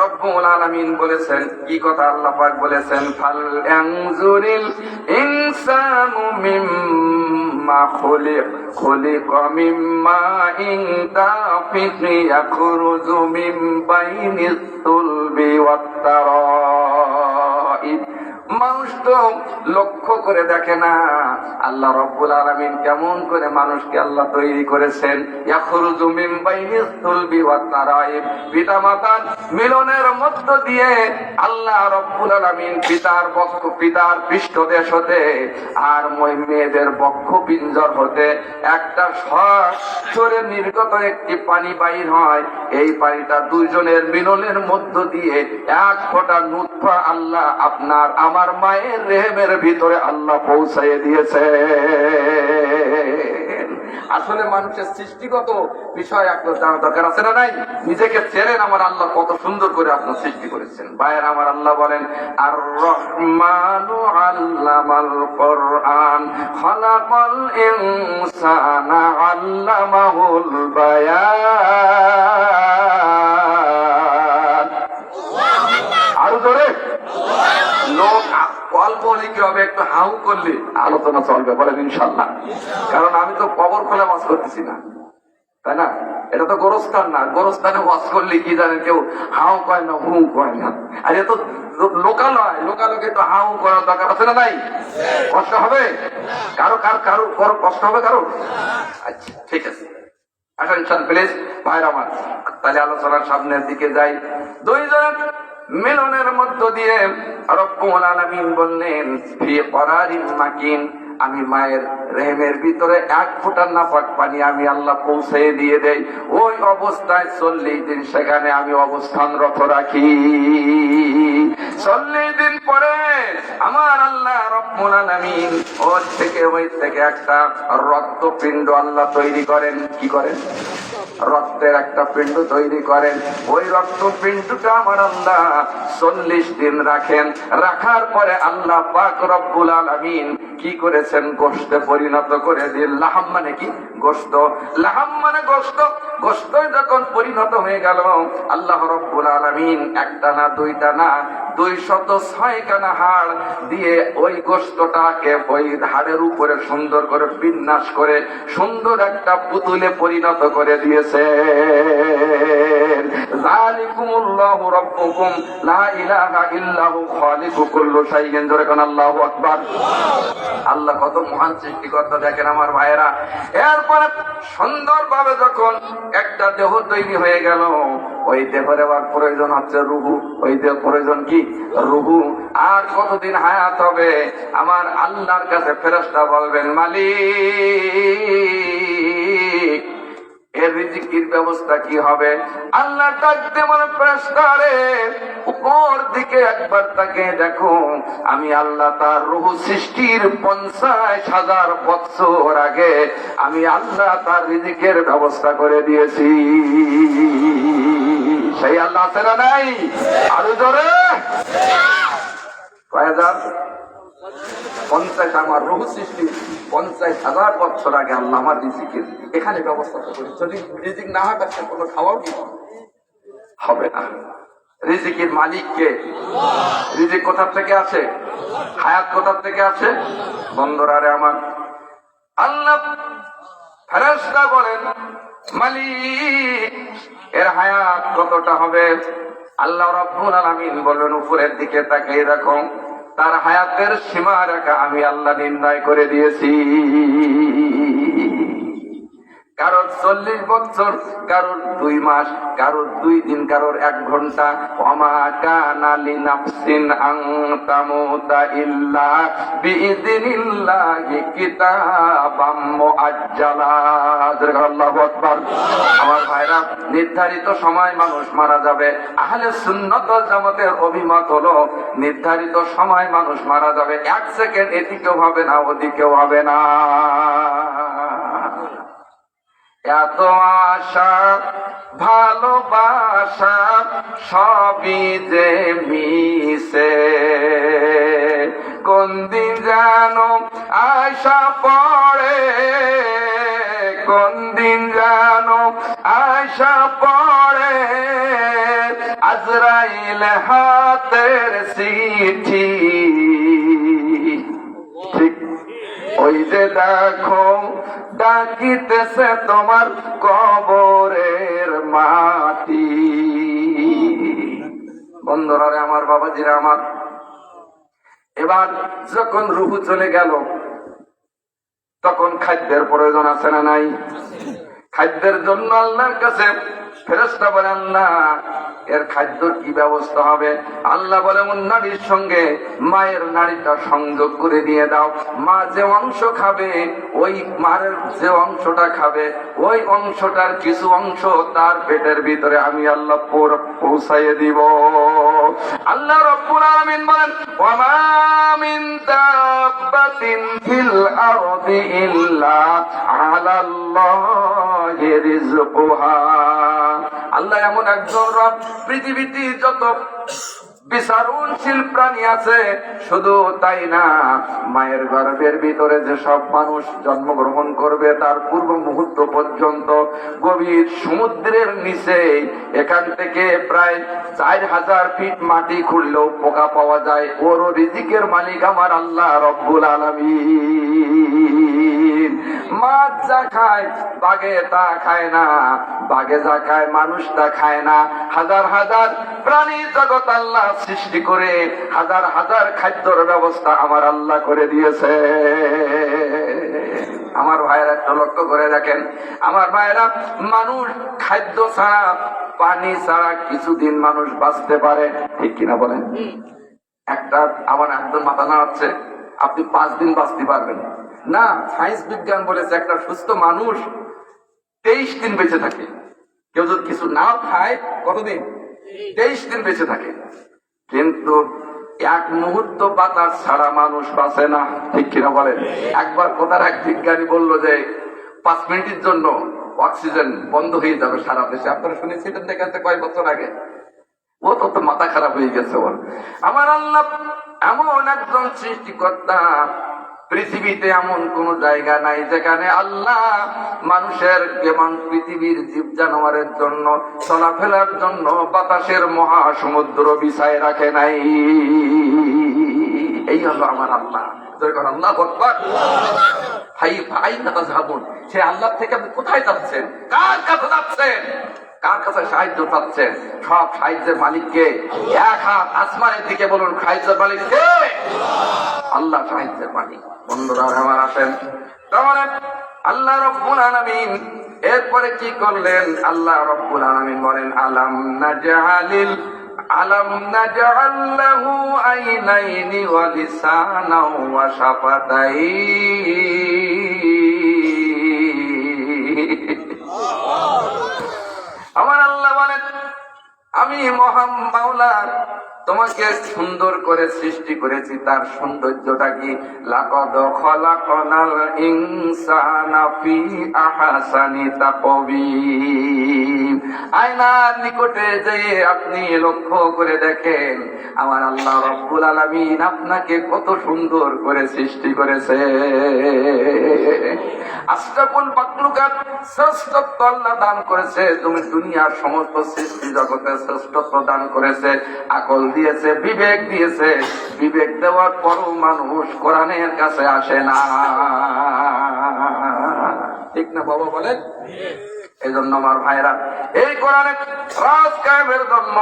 রব্বুল আলামিন বলেছেন, কি কথা আল্লাহ পাক বলেছেন, ফাল ইয়ানজুরিল ইনসানু মিম্মা খুলিকা মিম্মা ইন তাফিক ইয়াখরুজু মিন বাইনিস সুলবি ওয়াত তারাইব। মানুষ তো লক্ষ্য করে দেখে না আল্লাহ রব্বুল আলামিন কেমন করে মানুষকে আল্লাহ তৈরি করেছেন। ইয়াখরুজু মিন বাইনিস সুলবি ওয়াত তারাইব, পিতা মাতার মিলনের মধ্য দিয়ে আল্লাহ রব্বুল আলামিন পিতার পৃষ্ঠদেশ হতে আর মেয়েদের বক্ষ পিঞ্জর হতে একটা সরে নির্গত একটি পানি বাইর হয়। এই পানিটা দুইজনের মিলনের মধ্য দিয়ে এক ফোঁটা নুতফা আল্লাহ আপনার আমার মায়ের রেহেমের ভিতরে আল্লাহ পৌঁছাইয়ে দিয়েছে। আসলে মানুষের সৃষ্টিগত বিষয় আপনার জানা দরকার আছে না নাই? নিজেকে চেনেন আমার আল্লাহ কত সুন্দর করে আপনার সৃষ্টি করেছেন। ভাইয়ের আমার আল্লাহ বলেন, আর রহমানু আল্লামাল কোরআন খালাকাল ইনসানা আল্লামাহুল বায়ান। আরো জোরে লোক অল্প লিখে হবে, একটু হাউ করলে আলোচনা চলবে, বলেন ইনশাল্লাহ। কারণ আমি তো কবর খোলা ওয়াজ করতেছি না, তাই না? এটা তো গোরস্থান না। গোরস্থানে ওয়াজ করলে কি জানেন, কেউ হাউ কয় না, হু কয় না। আর এ তো লোকালয়, লোকালয়কে তো হাউ করার দরকার আছে না নাই? কষ্ট হবে কারো কষ্ট হবে কারো? আচ্ছা ঠিক আছে, অ্যাটেনশন প্লিজ ভাইরা আমার। তাহলে আলোচনার সামনের দিকে যাই। দুইজন মিলনের মধ্য দিয়ে রব্বুল আলামিন বললেন, ফি করারিন মাকিন, আমি মায়ের রেহেমের ভিতরে এক ফোঁটা নাপাক পানি আমি আল্লাহ পৌঁছে দিয়ে দেই। ওই অবস্থায় 40 দিন সেখানে আমি অবস্থানরত রাখি। 40 দিন পরে আমার আল্লাহ রব্বুল আলামিন ওই থেকে একটা রক্তপিণ্ড আল্লাহ তৈরি করেন। কি করেন? রক্তের একটা পিণ্ড তৈরি করেন। ওই রক্তপিণ্ডটা আমার আল্লাহ 40 দিন রাখেন। রাখার পরে আল্লাহ পাক রব্বুল আলামিন কি করেছেন? গোশতে পরিণত করে দিন। লাহাম মানে কি? গোশত। লাহাম মানে গোশত। গোশত যখন পরিণত হয়ে গেল, আল্লাহ রব্বুল আলামিন একটা না দুইটা না 206 খানা হাড় দিয়ে ওই গোশতটাকে ওই হাড়ের উপরে সুন্দর করে বিন্যাস করে সুন্দর একটা পুতুলে পরিণত করে দিয়েছে। যালিকুমুল্লাহু রাব্বুকুম লা ইলাহা ইল্লাহু খালিকু কুল্লি শাইইন। জোরে কোন আল্লাহু আকবার। আল্লাহ কত মহান সৃষ্টিকর্তা দেখেন আমার ভাইয়েরা। এরপরে সুন্দরভাবে যখন একটা দেহ তৈরি হয়ে গেল, ওই দেহের আবার প্রয়োজন হচ্ছে রুহু। ওই দেহ প্রয়োজন কি? রুহু। আর কতদিন হায়াত হবে? আমার আল্লাহর কাছে ফেরেশতা বলবেন, মালিক এর রিজিকের ব্যবস্থা কি হবে? আল্লাহ ডাকতে বলে, ফেরেশতা রে উপর দিকে একবার তাকে দেখো, আমি আল্লাহ তার রূহ সৃষ্টির 50,000 বছর আগে আমি আল্লাহ তার রিজিকের ব্যবস্থা করে দিয়েছি। সেই আল্লাহ আছে না নাই? আরো জোরে। কয় হাজার? 50। আমার রূহ সৃষ্টি 50,000 বছর আগে আল্লাহ আমার রিজিকের এখানে ব্যবস্থা করে। যদি রিজিক না হয় তাহলে কোনো খাওয়াও কি হবে না। রিজিকের মালিক কে? রিজিক কোথা থেকে আছে? হায়াত কোথা থেকে আছে? বন্ধুরা রে আমার, আল্লাহ ফেরেশতা বলেন, মালিক এর হায়াত কতটা হবে? আল্লাহ রাব্বুল আলামিন বললেন, উপরের দিকে তাকিয়ে দেখো, তার হায়াতের সীমা রেখা আমি আল্লাহ নির্ণয় করে দিয়েছি। কারোর 40 বছর, কারোর 2 মাস, কারোর 2 দিন, কারোর 1 ঘন্টা। ওমা কানা লিনাফসিন আন তামুতা ইল্লা বিইযনিল্লাহি কিতাবাম মুআজ্জালা। আল্লাহু আকবার। আমার ভাইরা, নির্ধারিত সময় মানুষ মারা যাবে। আহলে সুন্নাত ওয়াল জামাতের অভিমত হলো নির্ধারিত সময় মানুষ মারা যাবে। 1 সেকেন্ড এদিকেও হবে না, ওদিকেও হবে না। এত আশা ভালোবাসা সবই যে মিশে, কোন দিন জানো আশা পড়ে, কোন দিন জানো আশা পড়ে, আজরাইল হাতের চিঠি। ঠিক ওই যে দেখো ডাকিতেছে তোমার কবরের মাটি। বন্ধুরা আমার, বাবাজিরা আমার, এবার যখন রূহ চলে গেল তখন খাদ্যের প্রয়োজন আছে না নাই? খাদ্যের জন্য আল্লাহর কাছে ফেরেশতা বলেন না এর খাদ্যর কি ব্যবস্থা হবে? আল্লাহ বলে ওর নারীর সঙ্গে মায়ের নারীটা সংযোগ করে দিয়ে দাও। মা যে অংশ খাবে, ওই মায়ের যে অংশটা খাবে, ওই অংশটার কিছু অংশ তার পেটের ভিতরে আমি আল্লাহ পৌঁছাইয়ে দিব। আল্লাহ রাব্বুল আলামিন বলেন ওয়া মা মিন দাব্বাতিন ফিল আরদি ইল্লা আলাল্লাহি রিজকুহা। আল্লাহ এমন একজন রব, পৃথিবীতে যত বিচারণশীল প্রাণী আছে, শুধু তাই না, মায়ের গর্ভের ভিতরে যে সব মানুষ জন্মগ্রহণ করবে তার পূর্ব মুহূর্ত পর্যন্ত গভীর সমুদ্রের নিচে, এখান থেকে প্রায় 4000 ফিট মাটি খুঁড়লেও পোকা পাওয়া যায়। ওর রিজিকের মালিক আমার আল্লাহ রব্বুল আলামিন। মাছ যা খায় বাঘে তা খায় না, বাঘে যা খায় মানুষ তা খায় না। হাজার হাজার প্রাণী জগৎ আল্লাহ সৃষ্টি করে হাজার হাজার খাদ্যর ব্যবস্থা আমার আল্লাহ করে দিয়েছে। আমার ভাইয়েরা একটু লক্ষ্য করে দেখেন, আমার ভাইয়েরা, মানুষ খাদ্য ছাড়া, পানি ছাড়া কিছুদিন মানুষ বাঁচতে পারে, ঠিক কিনা বলেন? একটা আমার একদম মাথা নাড়াচ্ছে, আপনি 5 দিন বাঁচতে পারবেন না। সায়েন্স বিজ্ঞান বলেছে একটা সুস্থ মানুষ 23 দিন বেঁচে থাকে। কেউ যদি কিছু না খায় কতদিন? 23 দিন বেঁচে থাকে। কিন্তু 1 মুহূর্ত বাতাস ছাড়া মানুষ বাঁচে না, ঠিক কিনা বলেন? একবার কোথার এক বিজ্ঞানী বলল যে 5 মিনিটের জন্য অক্সিজেন বন্ধ হয়ে যাবে সারা দেশে। আপনারা শুনেছিলেন দেখাতে কয়েক বছর আগে? ও তো মাথা খারাপ হয়ে গেছে ওর। আমার আল্লাহ এমন একজন সৃষ্টিকর্তা, পৃথিবীতে এমন কোন জায়গা নাই যেখানে আল্লাহ মানুষের যেমন পৃথিবীর জীব জানোয়ারের জন্য চলাফেরার জন্য বাতাসের মহাসমুদ্র বিছায় রাখে নাই। এই হলো আমার আল্লাহ। আল্লাহ আকবার। ভাই ভাই কথা যাবুন, সে আল্লাহ থেকে আপনি কোথায় যাচ্ছেন? কার কাছে যাচ্ছেন? কার কাছে সাহায্য চাচ্ছেন? সব সাহায্যের মালিককে। 1 হাত আসমানের দিকে বলুন, সাহায্যের মালিক কে? আল্লাহ সাহায্যের মালিক। বন্ধুরা আমার আসেন, তাহলে আল্লাহ রাব্বুল আলামিন এরপরে কি করলেন? আল্লাহ রাব্বুল আলামিন বলেন আলাম নাজআল লাহু আইনাইনি ওয়া লিসানাও ওয়া শাফাতাইন। আমার আল্লাহ বলেন আমি মহান মাওলা তোমাকে সুন্দর করে সৃষ্টি করেছি। তার সৌন্দর্যটা কি? লাকাদ খালাকনাল ইনসানা ফি আহসানি তাকওয়িম। আয়নার নিকটে যেয়ে আপনি লক্ষ্য করে দেখেন আমার আল্লাহ রাব্বুল আলামিন আপনাকে কত সুন্দর করে সৃষ্টি করেছে। আশরাফুল মাখলুকাত শ্রেষ্ঠত্ব আল্লাহ দান করেছে। তুমি দুনিয়ার সমস্ত সৃষ্টি জগতের শ্রেষ্ঠত্ব দান করেছে। আকল দিয়েছে, বিবেক দিয়েছে। বিবেক দেওয়ার পরও মানুষ কোরআনের কাছে আসে না, ঠিক না বাবা বলেন? এই জন্য আমার ভাইরা, এই কোরআনের রাজ কায়েমের জন্য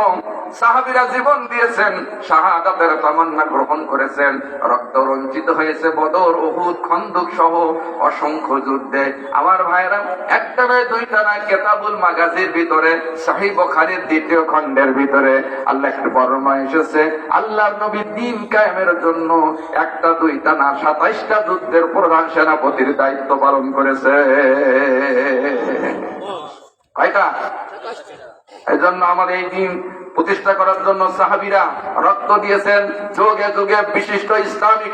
সাহাবীরা জীবন দিয়েছেন, শাহাদাতের তামান্না গ্রহণ করেছেন, রক্ত রঞ্জিত হয়েছে বদর, উহুদ, খন্দক সহ অসংখ্য যুদ্ধে। আমার ভাইরা, একটা নয় দুইটা নয়, কিতাবুল মাগাজির ভিতরে সহিহ বুখারীর 2য় খণ্ডের ভিতরে আল্লাহ একটু বর্ণনা এসেছে, আল্লাহর নবী দ্বীন কায়েমের জন্য একটা দুইটা না 27টা যুদ্ধের প্রধান সেনাপতির দায়িত্ব পালন করেছে। কয়টা? এই জন্য আমাদের এই দিন প্রতিষ্ঠা করার জন্য সাহাবীরা রক্ত দিয়েছেন, যুগে যুগে বিশিষ্ট ইসলামিক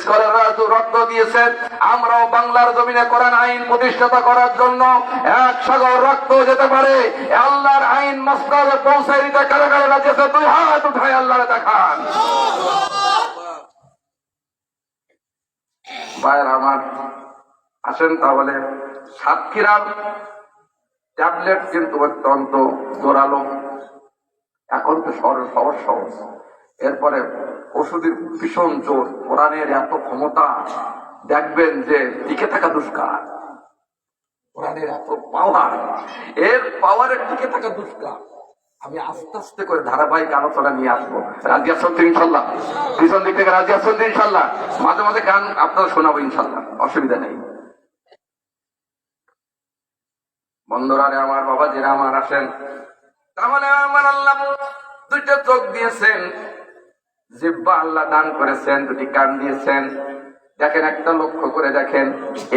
স্কলাররা রক্ত দিয়েছেন। আমরাও বাংলার জমিনে কোরআন আইন প্রতিষ্ঠা করার জন্য এক সাগর রক্ত যেতে পারে, আল্লাহর আইন মসনদে পৌঁছায় দিতে কারা কারা রাজি আছে? 2 হাত উঠায় আল্লাহরে দেখান। ভাইরা আমার, আসেন তাহলে সাতক্ষীরার ট্যাবলেট কিন্তু অত্যন্ত জোরালো, এখন তো সহজ সহজ, এরপরে ওষুধের ভীষণ জোর, কোরআনের এত ক্ষমতা, দেখবেন যে টিকে থাকা দুষ্কার। কোরআনের এত পাওয়ার, এর পাওয়ারের টিকে থাকা দুষ্কার। আমি আস্তে আস্তে করে ধারাবাহিক আলোচনা নিয়ে আসবো। রাজি আছেন তো ইনশাল্লাহ? পিছন দিক থেকে রাজি আছেন তো ইনশাল্লাহ? মাঝে মাঝে গান আপনারা শোনাবো ইনশাল্লাহ, অসুবিধা নেই। বন্ধুরা আমার, বাবা যারা আমার, আসেন তাহলে। আমার আল্লাহ 2টা চোখ দিয়েছেন, জিহ্বা আল্লাহ দান করেছেন, 2টি কান দিয়েছেন। দেখেন, একটা লক্ষ্য করে দেখেন,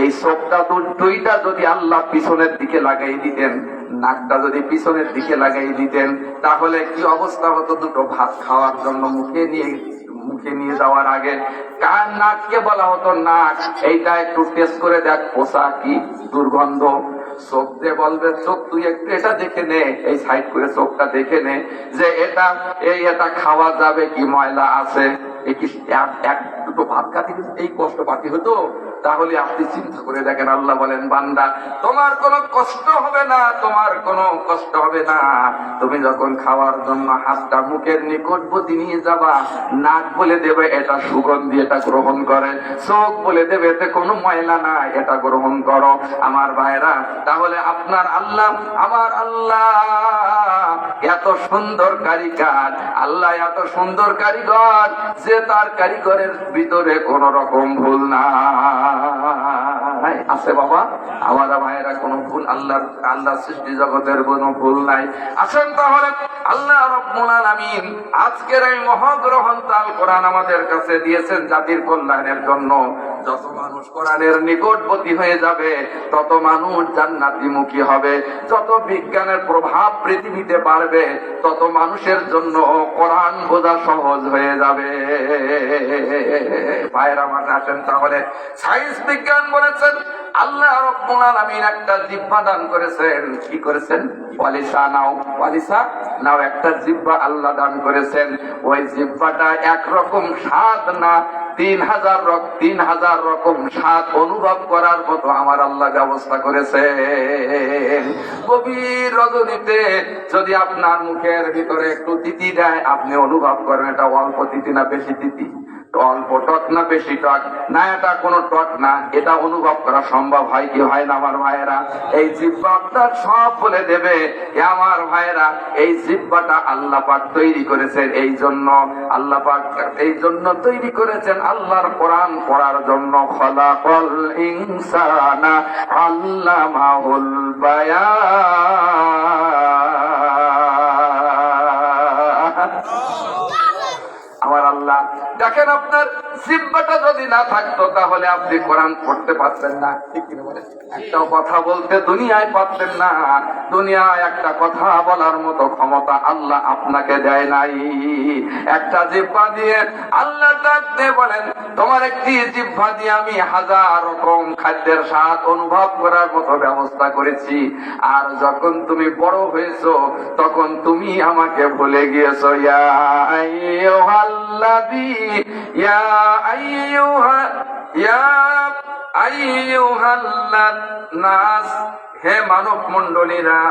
এই চোখটা 2টা যদি আল্লাহ পিছনের দিকে লাগাই দিতেন, নাকটা যদি পিছনের দিকে লাগাই দিতেন, তাহলে কি অবস্থা হতো? 2টো ভাত খাওয়ার জন্য মুখে নিয়ে যাওয়ার আগে কান, নাককে বলা হতো নাক, এইটা একটু টেস্ট করে দেখ, পোষা কি দুর্গন্ধ। চোখ দিয়ে বলবে, চোখ তুই একটু এটা দেখে নে, এই সাইড করে চোখটা দেখে নে যে এটা খাওয়া যাবে কি, ময়লা আছে। এক 2টো ভাত খাতে এই কষ্ট পাতি হতো? তাহলে আপনি চিন্তা করে দেখেন, আল্লাহ বলেন, বান্দা তোমার কোনো কষ্ট হবে না, তোমার কোনো কষ্ট হবে না। তুমি যখন খাওয়ার জন্য হাতটা মুখের নিকটবর্তী নিয়ে যাবা, নাক বলে দেবে এটা সুগন্ধি, এটা গ্রহণ করে। চোখ বলে দেবে এতে কোনো ময়লা না, এটা গ্রহণ করো। আমার ভাইরা, তাহলে আপনার আল্লাহ, আমার আল্লাহ এত সুন্দর কারিগর, আল্লাহ এত সুন্দর কারিগর যে তার কারিগরের ভিতরে কোন রকম ভুল নাই। আছে বাবা আমার ভাইয়েরা, কোন ভুল আল্লাহ সৃষ্টি জগতের কোন ভুল নাই। আসেন তাহলে, আল্লাহ রাব্বুল আলামিন আজকের এই মহাগ্রন্থাল কোরআন আমাদের কাছে দিয়েছেন জাতির কল্যাণের জন্য। যত মানুষ কোরআনের নিকটবর্তী হয়ে যাবে, তত মানুষ জান্নাতীমুখী হবে। যত বিজ্ঞানের প্রভাব পৃথিবীতে বাড়বে, তত মানুষের জন্য কোরআন বোঝা সহজ হয়ে যাবে। ভাইরা আমার, আসেন তাহলে, সায়েন্স বিজ্ঞান বলেছেন আল্লাহ রাব্বুল আলামিন একটা জিহ্বা দান করেছেন। কি করেছেন? ওয়ালিসা নাও একটা জিহ্বা আল্লাহ দান করেছেন। ওই জিহ্বাটা একরকম স্বাদ না, 3000 রকম স্বাদ অনুভব করার মতো আমার আল্লাহ ব্যবস্থা করেছে। গভীর রজনীতে যদি আপনার মুখের ভিতরে একটু তিতি দেয়, আপনি অনুভব করেন এটা অল্প তিতি না বেশি তিতি, অল্প টক না বেশি টক না, এটা কোনো টক না, এটা অনুভব করা সম্ভব হয় কি হয় না? আমার ভাইয়েরা, এই জিহ্বা আপনার সব বলে দেবে। আমার ভাইয়েরা, এই জিহ্বাটা আল্লাহ পাক তৈরি করেছেন, এই জন্য আল্লাহ পাক এই জন্য তৈরি করেছেন আল্লাহর কোরআন পড়ার জন্য। খলাকাল ইনসানা আল্লামাহুল বায়ান। আমার আল্লাহ দেখেন, আপনার জিহ্বাটা যদি না থাকতো তাহলে আপনি কোরআন পড়তে পারতেন না, ঠিক কিনা বলেন? একটা কথা বলতে দুনিয়ায় পারতেন না। দুনিয়ায় একটা কথা বলার মতো ক্ষমতা আল্লাহ আপনাকে দেয় নাই। একটা জিহ্বা দিয়ে আল্লাহ ডাক দিয়ে বলেন, তোমার একটি জিহ্বা দিয়ে আমি 1000 রকম খাদ্যের স্বাদ অনুভব করার মতো ব্যবস্থা করেছি। আর যখন তুমি বড় হয়েছো, তখন তুমি আমাকে ভুলে গিয়েছো। ইয়া আইয়ুহাল্লাযী ইয়া আইয়ুহান নাস, হে মানব মণ্ডলীরা,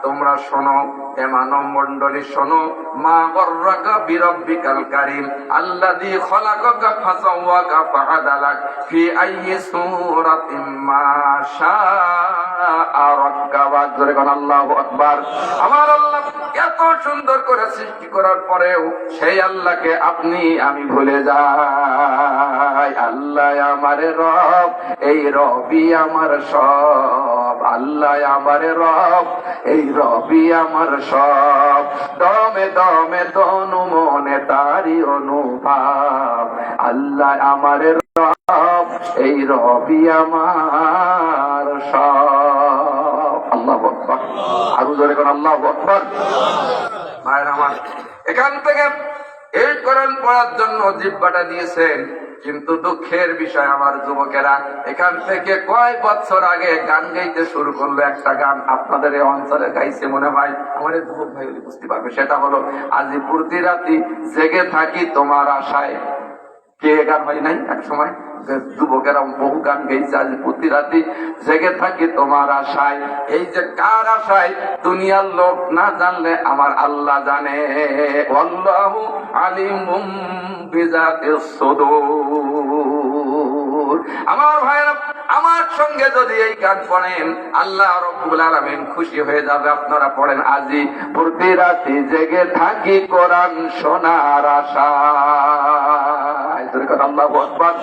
তোমরা শোনো, হে মানব মণ্ডলী শোনো, মা গররাকা বিরাব্বিকাল কারীম আল্লাযী খলাকাকা ফাসাওয়াকা ফাআদালাক ফি আইয়ি সূরাতিন মা শাআ রাক্কাবাক। জোরে কোন আল্লাহু আকবার। আমার আল্লাহ এত সুন্দর করে সৃষ্টি করার পরেও সেই আল্লাহকে আপনি আমি ভুলে যাই। আল্লাহ আমার রব, এই রবই আমার সব। আল্লাহ আমার রব, এই রবি আমার সব। দমে দমে তনু মনে তারি অনুভব। আল্লাহ আমার রব, এই রবি আমার সব। আল্লাহু আকবার। আরো জোরে কোন আল্লাহু আকবার। ভাইরা আমার, এখান থেকে এই কোরআন পড়ার জন্য জিহ্বাটা দিয়েছেন, কিন্তু দুঃখের বিষয় আমার যুবকেরা এখান থেকে কয় বছর আগে গান গাইতে শুরু করলো। একটা গান আপনাদের এই অঞ্চলে গাইছে মনে হয়, আমার এই যুবক ভাই বুঝতে পারবে। সেটা হলো, আজি প্রতি রাতি জেগে থাকি তোমার আশায়। কে গান হয় নাই এক সময়? যুবকেরা বহু গান গেয়েছে, আজ প্রতি রাতি জেগে থাকি তোমার আশায়। এই যে কার আশায়? দুনিয়ার লোক না জানলে আমার আল্লাহ জানে। আল্লাহু আলিমুম বিযাতিস সুদূর। আমার ভাইরা, আমার সঙ্গে যদি এই গান পড়েন আল্লাহ রাব্বুল আলামিন খুশি হয়ে যাবে। আপনারা পড়েন, আজি প্রতি রাতি জেগে থাকি কোরআন শোনার আশায়। আল্লাহু আকবার।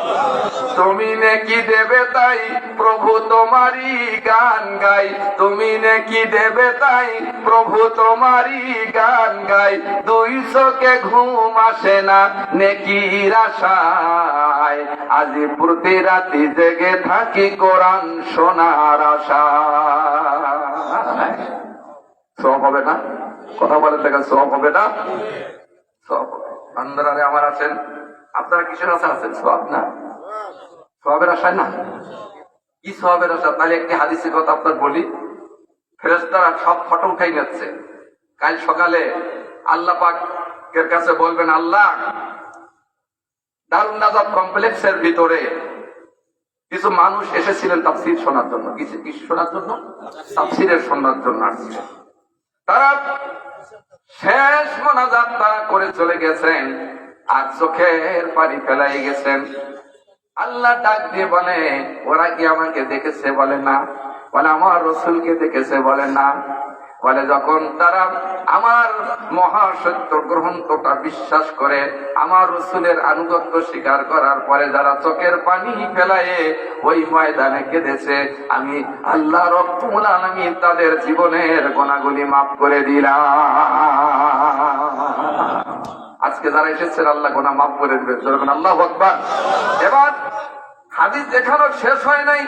তুমি নেকি দেবে তাই প্রভু তোমারই গান গাই। তুমি নেকি দেবে তাই প্রভু তোমারই গান গাই। দুই চোখে ঘুম আসে না নেকির আশায়। আজি প্রতি রাতি জেগে থাকি কোরআন শোনার আশায়। সব হবে না? কথা বলেন দেখেন, সব হবে না? সব হবে। বান্দারে আমার আছেন, আপনারা কিসের আশা আছেন? সব না, সবের আশায় না। কি সবের আশা? তাহলে একটি হাদিসের কথা আপনার বলি। ফেরেশতারা সব ফটো উঠাই নিচ্ছে। কাল সকালে আল্লাহ পাকের কাছে বলবেন, আল্লাহ দারুন নাজাত কমপ্লেক্সের ভিতরে কিছু মানুষ এসেছিলেন তাফসীর শোনার জন্য। কিছু শোনার জন্য? তাফসীরের শোনার জন্য আসছিলেন। তারা শেষ মোনাজাত তারা করে চলে গেছেন, আর চোখের পানি ফেলাই গেছেন। আল্লাহ ডাক দিয়ে বলে, ওরা কি আমাকে দেখেছে? বলে না। বলে আমার রাসূলকে দেখেছে? বলে না। বলে যখন তারা আমার মহাসত্য গ্রন্থটা বিশ্বাস করে, আমার রাসূলের আনুগত্য স্বীকার করার পরে যারা চোখের পানি ফেলায় ওই ময়দানে কেঁদেছে, আমি আল্লাহ রাব্বুল আলামিন তাদের জীবনের গুনাহগুলি মাফ করে দিলাম। আজকে যারা এসেছেন আল্লাহ গুনাহ মাফ করে দিবেন। যখন আল্লাহু আকবার। এবার হাদিস দেখানোর শেষ হয় নাই।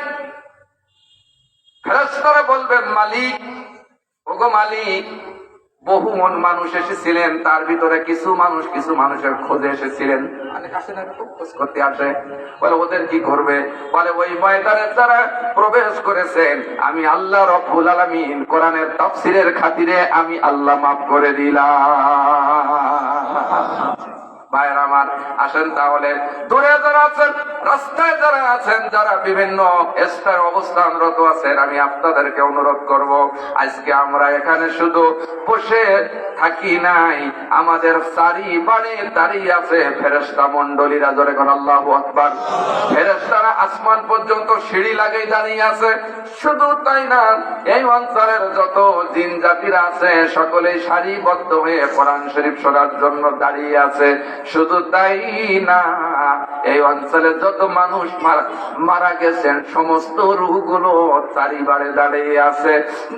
ফেরেশতারা বলবেন, মালিক, ওগো মালিক, বহু মন মানুষ এসেছিলেন, তার ভিতরে কিছু মানুষের খোঁজে এসেছিলেন। আসে না, খোঁজ করতে আসে। বলে ওদের কি করবে? বলে ওই ময়দানে যারা প্রবেশ করেছেন আমি আল্লাহ রাব্বুল আলামিন কোরআনের তাফসীরের খাতিরে আমি আল্লাহ মাফ করে দিলাম। ভাইরা আমার, আসেন তাহলে দূরে যারা আছেন, রাস্তায় যারা আছেন, যারা বিভিন্ন স্তরে অবস্থানরত আছেন, আমি আপনাদেরকে অনুরোধ করব, আজকে আমরা এখানে শুধু বসে থাকি নাই, আমাদের চারিবারে দাঁড়িয়ে আছে ফেরেশতা মণ্ডলীরা। জোরে কোন আল্লাহু আকবার। ফেরেশতারা আসমান পর্যন্ত সিঁড়ি লাগিয়ে দাঁড়িয়ে আছে। শুধু তাই না, এই অঞ্চলের যত জিন জাতিরা আছে সকলেই সারিবদ্ধ হয়ে কোরআন শরীফ শোনার জন্য দাঁড়িয়ে আছে। শুধু তাই না, এই অঞ্চলে যত মানুষ মারা গেছেন সমস্ত রূহগুলো চারিবারে দাঁড়িয়ে আছে।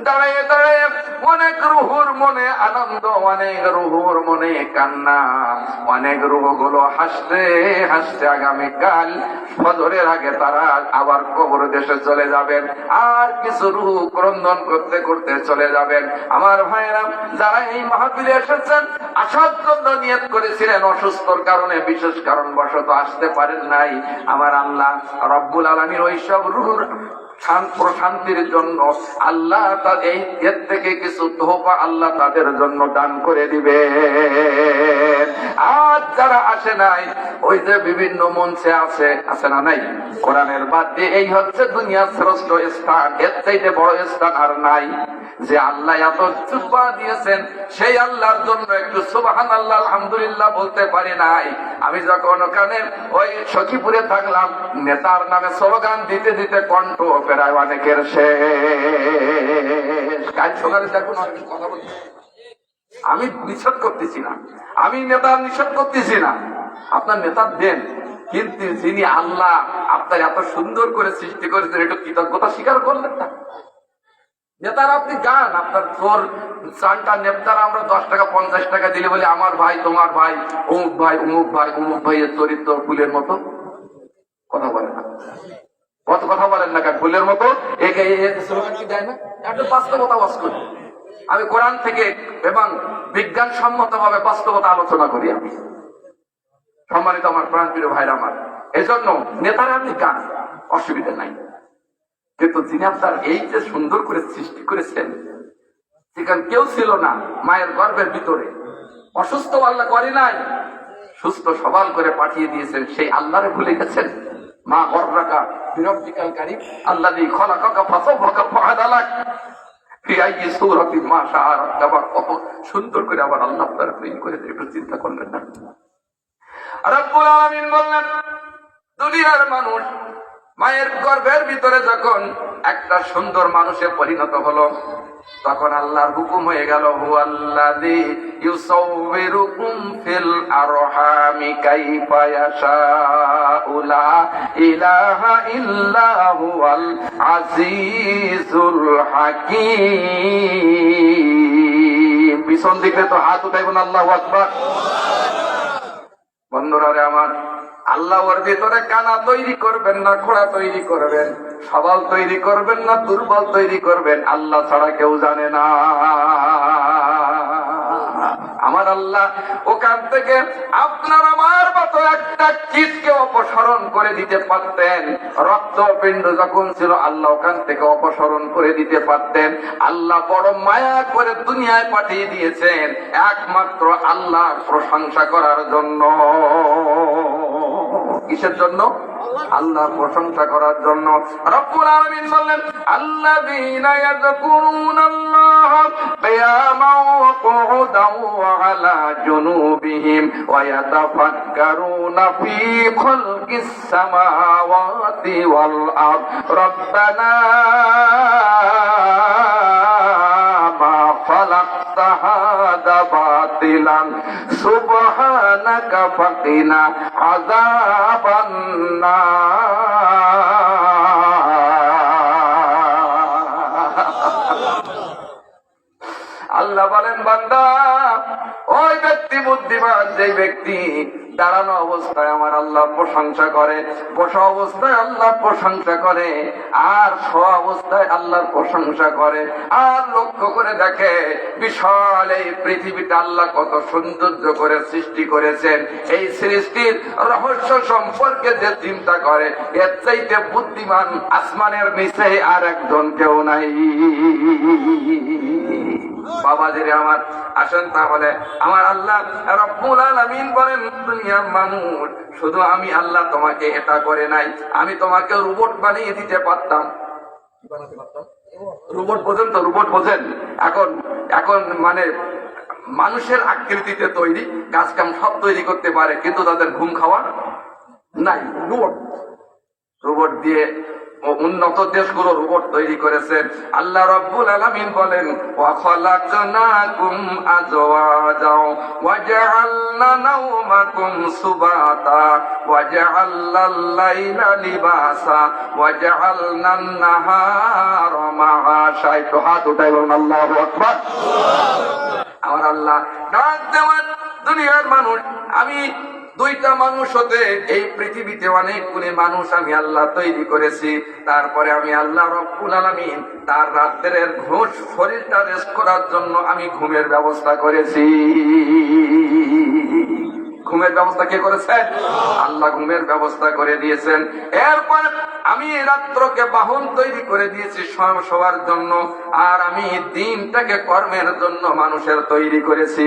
দাঁড়িয়ে দাঁড়িয়ে অনেক রুহুর মনে আনন্দ, অনেক রুহুর মনে কান্না, অনেক রুহগুলো হাসতে হাসতে আগামীকাল ফজরের আগে তারা আবার কবর দেশে চলে যাবেন। আর কিছু রুহ ক্রন্দন করতে করতে চলে যাবেন। আমার ভাইরা, যারা এই মাহফিলে এসেছেন আসার জন্য নিয়ত করেছিলেন, অসুস্থর কারণে বিশেষ কারণবশত আসতে পারেন নাই, আমার আল্লাহ রব্বুল আলামিন ওই সব রুহুর প্রশান্তির জন্য আল্লাহ এর থেকে কিছু তোহফা আল্লাহ তাদের জন্য দান করে দিবে। আজ যারা আসে নাই, ওই যে বিভিন্ন মঞ্চে আছে না নাই, কোরআনের বাদ দিয়ে এই হচ্ছে দুনিয়ার শ্রেষ্ঠ স্থান, এর চাইতে বড় স্থান আর নাই। যে আল্লাহ এত সুবহান দিয়েছেন, সেই আল্লাহর জন্য একটু সুবহানাল্লাহ আলহামদুলিল্লাহ বলতে পারি নাই। আমি যখন ওখানে ওই সখীপুরে থাকলাম, নেতার নামে স্লোগান দিতে দিতে কণ্ঠ প্রায় অনেকের শেষ। কাল সকালে দেখুন কথা বলছি, আমি নিষেধ করতেছি না, আমি নেতার নিষেধ করতেছি না, আপনার নেতা দেন, কিন্তু যিনি আল্লাহ আপনার এত সুন্দর করে সৃষ্টি করেছেন, একটু কৃতজ্ঞতা স্বীকার করলেন না? নেতারা আপনি গান, আপনার তোর চানটা নেতারা আমরা 10 টাকা 50 টাকা দিলে বলে আমার ভাই, তোমার ভাই, অমুক ভাই, অমুক ভাই, অমুক ভাইয়ের চরিত্র ফুলের মতো। কথা বলেন না, কত কথা বলেন না, ফুলের মতো একে স্লোগান কি দেয় না? একটু বাস্তবতা বাস করি। আমি কোরআন থেকে এবং বিজ্ঞানসম্মত ভাবে বাস্তবতা আলোচনা করি। আমি সম্মানিত আমার প্রাণপ্রিয় ভাইরা আমার, এজন্য নেতারা আপনি গান, অসুবিধা নাই, কিন্তু যিনি আপনার এই যে সুন্দর করে সৃষ্টি করেছেন, সেখানে কেউ ছিল না, মায়ের গর্ভের ভিতরে অসুস্থ আল্লাহ করে নাই, সুস্থ সবল করে পাঠিয়ে দিয়েছেন, সেই আল্লাহরে ভুলে গেছেন? মা গর্রাকা বিরব্বিকাল কারীম আল্লাযী খলাকাকা ফাসাওয়াকা ফাআদালাক ফি আইয়ি সূরাতিন মা শাআ রাক্কাবা। কত সুন্দর করে আবার আল্লাহ তাআলা তৈরি করে একটু চিন্তা করলেন না? রব্বুল আলামিন বললেন, দুনিয়ার মানুষ মায়ের গর্ভের ভিতরে যখন একটা সুন্দর মানুষে পরিণত হলো, তখন আল্লাহর হুকুম হয়ে গেল, হুয়াল্লাযী ইউসাউবিরুকুম ফিল আরহামি কাইফা ইয়াশাউ লা ইলাহা ইল্লা হুয়াল আজিজুল হাকীম। পিছন দিকে তো হাত উঠাইবেন, আল্লাহু আকবার। বন্ধুরা রে আমার, আল্লাহ ওর ভিতরে কানা তৈরি করবেন না খোড়া তৈরি করবেন, সবল তৈরি করবেন না দুর্বল তৈরি করবেন, আল্লাহ ছাড়া কেউ জানে না। আমার আল্লাহ ওখান থেকে আপনার আমার মতো একটা কীটকে অপসারণ করে দিতে পারতেন। রক্তপিণ্ড যখন ছিল, আল্লাহ ওখান থেকে অপসারণ করে দিতে পারতেন। আল্লাহ বড় মায়া করে দুনিয়ায় পাঠিয়ে দিয়েছেন একমাত্র আল্লাহর প্রশংসা করার জন্য। কিসের জন্য? আল্লাহর প্রশংসা করার জন্য। রব্বুল আলামিন বললেন, আল্লাযীনা ইয়াযকুরুনাল্লাহা কিয়ামান ওয়া কুউদান ওয়া আলা জুনুবিহিম ওয়া ইয়াতাফাক্কারুনা ফী খালকিস সামাওয়াতি ওয়াল আরদ রব্বানা মা খালাকতা হাযা বাতিলান সুবহানাকা ফাকিনা আযাবান আল্লাহ বলেন, বান্দা, ওই ব্যক্তি বুদ্ধিমান, যে ব্যক্তি দাঁড়ানো অবস্থায় আমার আল্লাহ প্রশংসা করে, বসা অবস্থায় আল্লাহ প্রশংসা করে, আর শোয়া অবস্থায় আল্লাহর প্রশংসা করে, আর লক্ষ্য করে দেখে বিশাল এই পৃথিবীটা আল্লাহ কত সৌন্দর্য করে সৃষ্টি করেছেন, এই সৃষ্টির রহস্য সম্পর্কে যে চিন্তা করে, এর চাইতে বুদ্ধিমান আসমানের নিচে আর একজন কেউ নাই। বাবাজিরে আমার, আসেন তাহলে আমার আল্লাহ রব্বুল আলামিন বলেন, দুনিয়ার মানুষ, শুধু আমি আল্লাহ তোমাকে এটা করে নাই, আমি তোমাকে রোবট বানিয়ে দিতে পারতাম। রোবট বোঝেন তো? রোবট বোঝেন? এখন মানে মানুষের আকৃতিতে তৈরি, কাজ কাম সব তৈরি করতে পারে, কিন্তু তাদের ঘুম খাওয়া নাই। রোবট দিয়ে উন্নত দেশগুলো রোবট তৈরি করেছেন। আল্লাহ রাব্বুল আলামিন বলেন, ওয়া খালাকনাকুম আজওয়াজা ওয়া জাআলনা নাওমাকুম সুবাতা ওয়া জাআলনাল লাইলা লিবাসা ওয়া জাআলনান নাহারা মাআশা। একটু হাত উঠাই বলুন আল্লাহু আকবার। আমার আল্লাহ ডাক দেওয়ার, দুনিয়ার মানুষ, আমি দুইটা মানুষ হতে এই পৃথিবীতে অনেকগুলি মানুষ আমি আল্লাহ তৈরি করেছি। তারপরে আমি আল্লাহ রব্বুল আলামিন তার রাত্রের শরীরটা রেস্ট করার জন্য আমি ঘুমের ব্যবস্থা করেছি। ঘুমের ব্যবস্থা কে করেছে? আল্লাহ ঘুমের ব্যবস্থা করে দিয়েছেন। এরপর আমি রাত্রকে বাহন তৈরি করে দিয়েছি স্বয়ং সবার জন্য, আর আমি দিনটাকে কর্মের জন্য মানুষের তৈরি করেছি।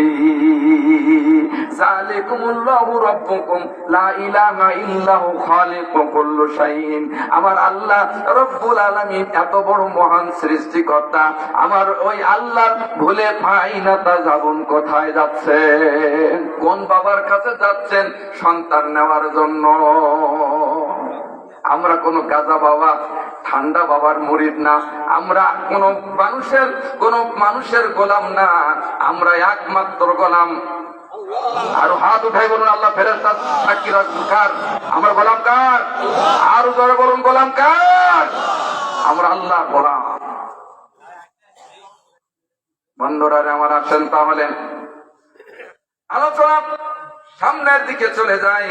যালিকুমুল্লাহু রাব্বুকুম লা ইলাহা ইল্লাহু খালিকু কুল্লি শাইইন। আমার আল্লাহ রব্বুল আলামিন এত বড় মহান সৃষ্টিকর্তা। আমার ওই আল্লাহর ভুলে ফাইনাতা যাবেন, কোথায় যাচ্ছেন? কোন বাবার কাছে যাচ্ছেন? সন্তান নেওয়ার জন্য। আমরা কোন গাজা বাবা, ঠান্ডা বাবার মুরিদ না, আমরা কোন মানুষের গোলাম না, আমরা একমাত্র গোলাম। আর হাত উঠাই বলুন আল্লাহ ফেরেশতা সাক্ষী রাখুন কার? আমরা গোলাম কার? আর জোরে বলুন গোলাম কার? আমরা আল্লাহ গোলাম। বন্ধুরা আমার আসেন, তাহলে আলোচনা সামনের দিকে চলে যায়।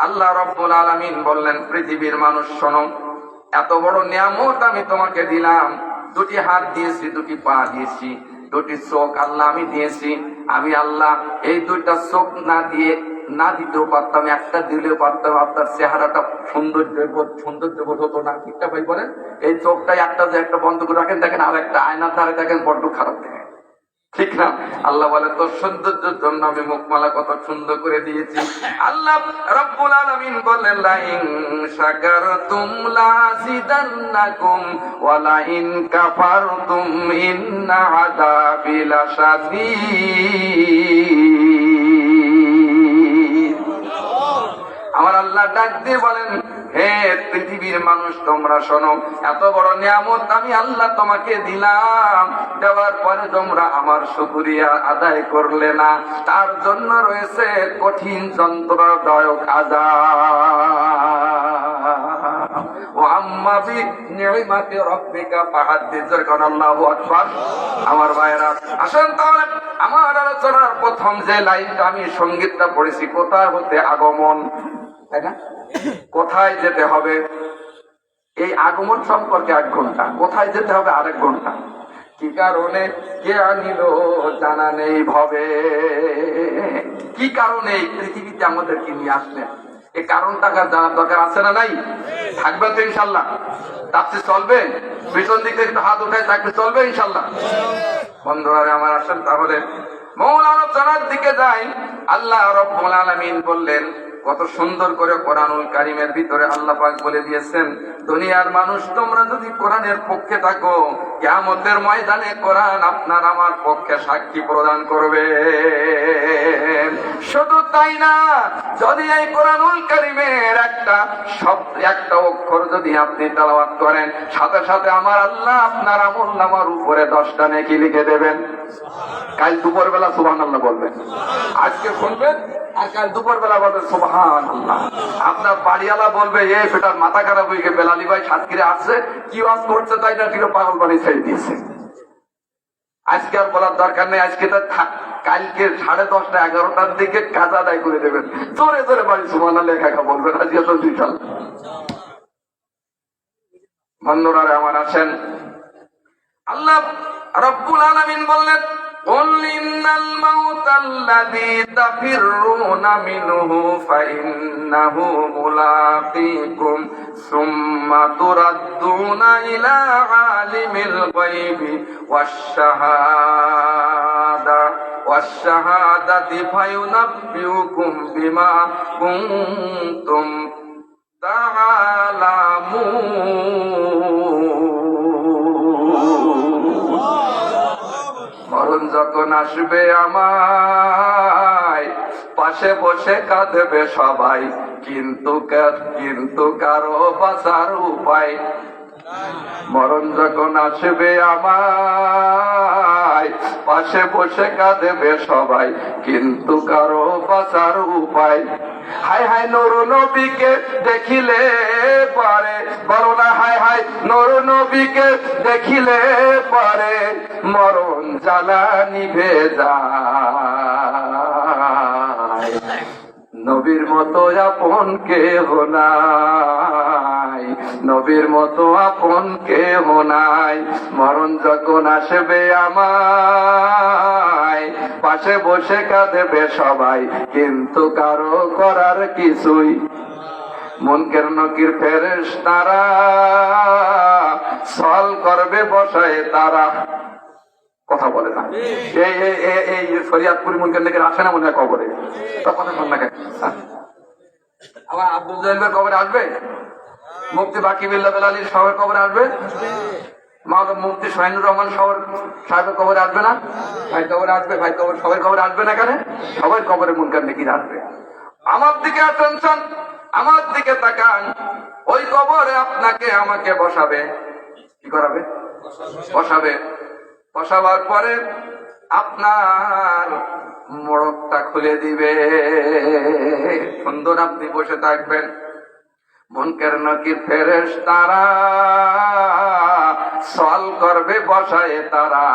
আল্লাহ রাব্বুল আলামিন বললেন, পৃথিবীর মানুষ শোনো, এত বড় নিয়ামত আমি তোমাকে দিলাম। দুটি হাত দিয়েছি, দুটি পা দিয়েছি, দুটি চোখ আল্লাহ আমি দিয়েছি। আমি আল্লাহ এই দুইটা চোখ না দিতেও পারতাম, একটা দিলেও পারতাম, আপনার চেহারাটা সৌন্দর্য বোধ হতো না। ঠিকটা ভাই বলেন? এই চোখটাই একটা যে একটা বন্ধ করে রাখেন, দেখেন আর একটা আয়নার ধারে দেখেন বড্ড খারাপ দেখেন, ঠিক না? আল্লাহ বলে তোর সৌন্দর্যের জন্য আমি মুখমালা কত সুন্দর করে দিয়েছি। আল্লাহ রাব্বুল আলামিন বলেন, লাইন শাকারতুম লাযিদান্নাকুম ওয়া লাইন কাফারতুম ইন্না আযাবি লাশাদীদ। আমার আল্লাহ ডাক দিয়ে বলেন, হে পৃথিবীর মানুষ তোমরা শোনো, এত বড় নিয়ামত আমি আল্লাহ তোমাকে দিলাম, দেওয়ার পরে তোমরা আমার শুকরিয়া আদায় করলে না, তার জন্য রয়েছে কঠিন যন্ত্রণাদায়ক আযাব। ওয়া আম্মা বিনি'মাতি রাব্বিকা ফাহাদ্দিস। আল্লাহু আকবার। আমার ভাইরা আসেন, তাহলে আমার আলোচনার প্রথম যে লাইনটা আমি সঙ্গীতটা পড়েছি, কোথায় হতে আগমন, তাই না? কোথায় যেতে হবে? এই আগমন সম্পর্কে 1 ঘন্টা, কোথায় যেতে হবে আরেক ঘন্টা। কি কারণে কে আনিল জানা নেই ভবে। কি কারণে এই পৃথিবীতে আমাদেরকে নিয়ে আসলেন, এই কারণটা জানার দরকার আছে না নাই? থাকবেন তো ইনশাল্লাহ? তাপসি চলবে? পিছন দিক থেকে একটু হাত উঠায় থাকলে চলবে ইনশাল্লাহ? বন্ধুরা আমার আসেন, তাহলে মূল আলোচনার দিকে যাই। আল্লাহ রাব্বুল আলামিন বললেন, কত সুন্দর করে কোরআনুল কারীমের ভিতরে আল্লাহ পাক বলে দিয়েছেন, দুনিয়ার মানুষ তোমরা যদি কোরআনের পক্ষে থাকো, কিয়ামতের ময়দানে কোরআন আপনার আমার পক্ষে সাক্ষী প্রদান করবে। শুধু তাই না, যদি এই কোরআনুল কারীমের একটা শব্দ, একটা অক্ষর যদি আপনি তেলাওয়াত করেন, সাথে সাথে আমার আল্লাহ আপনার আমলনামার উপরে 10টা নেকি লিখে দেবেন। কাল দুপুর বেলা সুবহানাল্লাহ বলবেন, আজকে শুনবেন, আর কাল দুপুর বেলা বলবেন সুবহানাল্লাহ। আপনার বাড়িওয়ালা বলবে, এ ফেটার মাথা খারাপ হয়ে গেছে, বেলালি ভাই সাতক্ষীরে আসছে, কি ওয়াজ করছে তাই না, কি পাগল বাড়ি ছেড়ে দিয়েছে। আজকে আর বলার দরকার নেই, আজকে তো কালকে 10:30 11টার দিকে কাজ আদায় করে দেবেন, জোরে জোরে বাড়ি সুবহানাল্লাহ একা বলবেন। আজকে তো বিশাল। বন্ধুরা আমার আসেন, আল্লাহ রাব্বুল আলামিন বললেন, قل إن الموت الذي تفرون منه فإنه ملاقيكم ثم تردون إلى عالم الغيب والشهادة فينبئكم بما كنتم تعلمون। মরণ যখন আসবে আমায়, পাশে বসে কাঁদবে সবাই, কিন্তু কারো বাঁচার উপায়। মরণ যখন আসবে আমায়, পাশে বসে কাঁদবে সবাই, কিন্তু কারো বাঁচার উপায়। হায় হায় নূর নবীকে দেখিলে পারে, বলো না হায় হায় নূর নবীকে দেখিলে পারে, মরণ জ্বালা নিভে যায়। নবীর মতো আপন কেহ নাই, নবীর মতো আপন কেহ নাই। মরণ যখন আসবে আমায়, পাশে বসে কাঁদবে সবাই, কিন্তু কারো করার কিছুই। মুনকের নকির ফেরেশতারা সল করবে বসায় তারা। কথা বলে না এই শরিয়াতপুরি মুনকের নকির আসে না মনে হয় কবরে? কথা শোন না কেন? আবার আব্দুল জলিলের কবরে আসবে? মুফতি বাকি বিল্লাহ আলীর সাহেবের কবরে আসবে? মুফতি সোহাইনুর রহমান সাহেবের কবরে আসবে না? ভাই কবরে আসবে, ভাই কবর সবাই কবরে আসবে না কেন? সবাই কবরে মুনকার নেকির আসবে। আমার দিকে অ্যাটেনশন, আমার দিকে তাকান। ওই কবরে আপনাকে আমাকে বসাবে। কি করাবে? বসাবে। বসাবার পরে আপনার মোড়কটা খুলে দিবে, সুন্দর আপনি বসে থাকবেন। মুনকার নাকির ফেরেশতারা সওয়াল করবে বসায় তারা,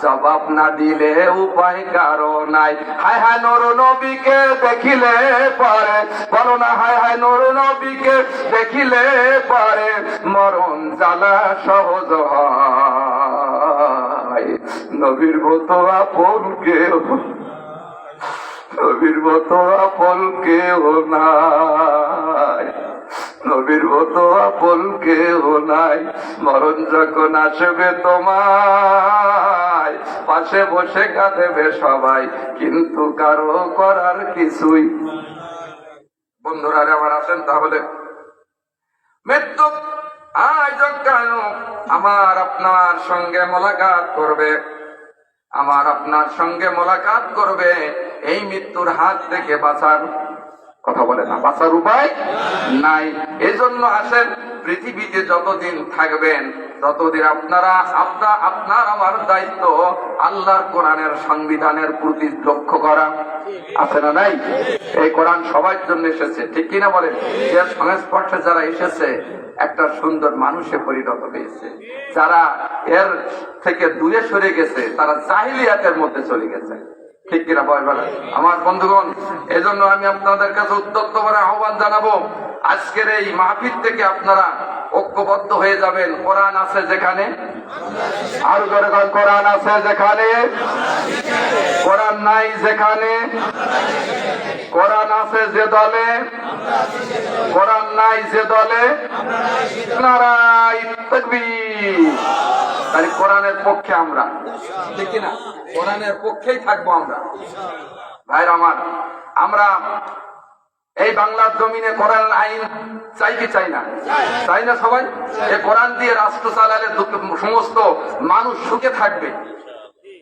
জবাব না দিলে উপায় কারো নাই। হায় হায় নূর নবীকে দেখিলে পরে, বলো না হায় হায় নূর নবীকে দেখিলে পরে মরণ জ্বালা সহজ হয়। নবীর মতো আপন কেউ, নবীর মতো আপন কেউ নাই, নবীর মতো আপন কেউ নাই। মরণ যখন আসবে তোমায়, পাশে বসে কাঁদেবে সবাই, কিন্তু কারো করার কিছুই। বন্ধুরা আমার আসেন তাহলে, মৃত্যু আজ কেন আমার আপনার সঙ্গে মোলাকাত করবে, আমার আপনার সঙ্গে মোলাকাত করবে। এই মৃত্যুর হাত থেকে বাঁচার কথা বলে না, বাঁচার উপায় নাই। এজন্য আসেন, পৃথিবীতে যতদিন থাকবেন ততদিন আপনার আমার দায়িত্ব আল্লাহর কোরআনের সংবিধানের প্রতি লক্ষ্য করা। আছে না নাই? এই কোরআন সবার জন্য এসেছে, ঠিক কিনা বলেন? এর সংস্পর্শে যারা এসেছে একটা সুন্দর মানুষে পরিণত হয়েছে। যারা এর থেকে দূরে সরে গেছে তারা জাহিলিয়াতের মধ্যে চলে গেছে, ঠিক কিনা বলেন? আমার বন্ধুগণ, এজন্য আমি আপনাদের কাছে উদ্যত করে আহ্বান জানাবো, আজকের এই মাহফিল থেকে আপনারা ঐক্যবদ্ধ হয়ে যাবেন। কোরআন আছে যেখানে, আরো জোরে বলেন, কোরআন আছে যেখানে, কোরআন নাই যেখানে। কোরআন আছে যে দলে, কোরআন নাই যে দলে, নারায়ে তাকবীর। তাই কোরআনের পক্ষে আমরা, ঠিক কিনা? কোরআনের পক্ষেই থাকবো আমরা। ভাইরা আমার, আমরা এই বাংলার জমিনে কোরআন আইন চাই কি চাই না? চাই না সবাই? এই কোরআন দিয়ে রাষ্ট্র চালালে সমস্ত মানুষ সুখে থাকবে।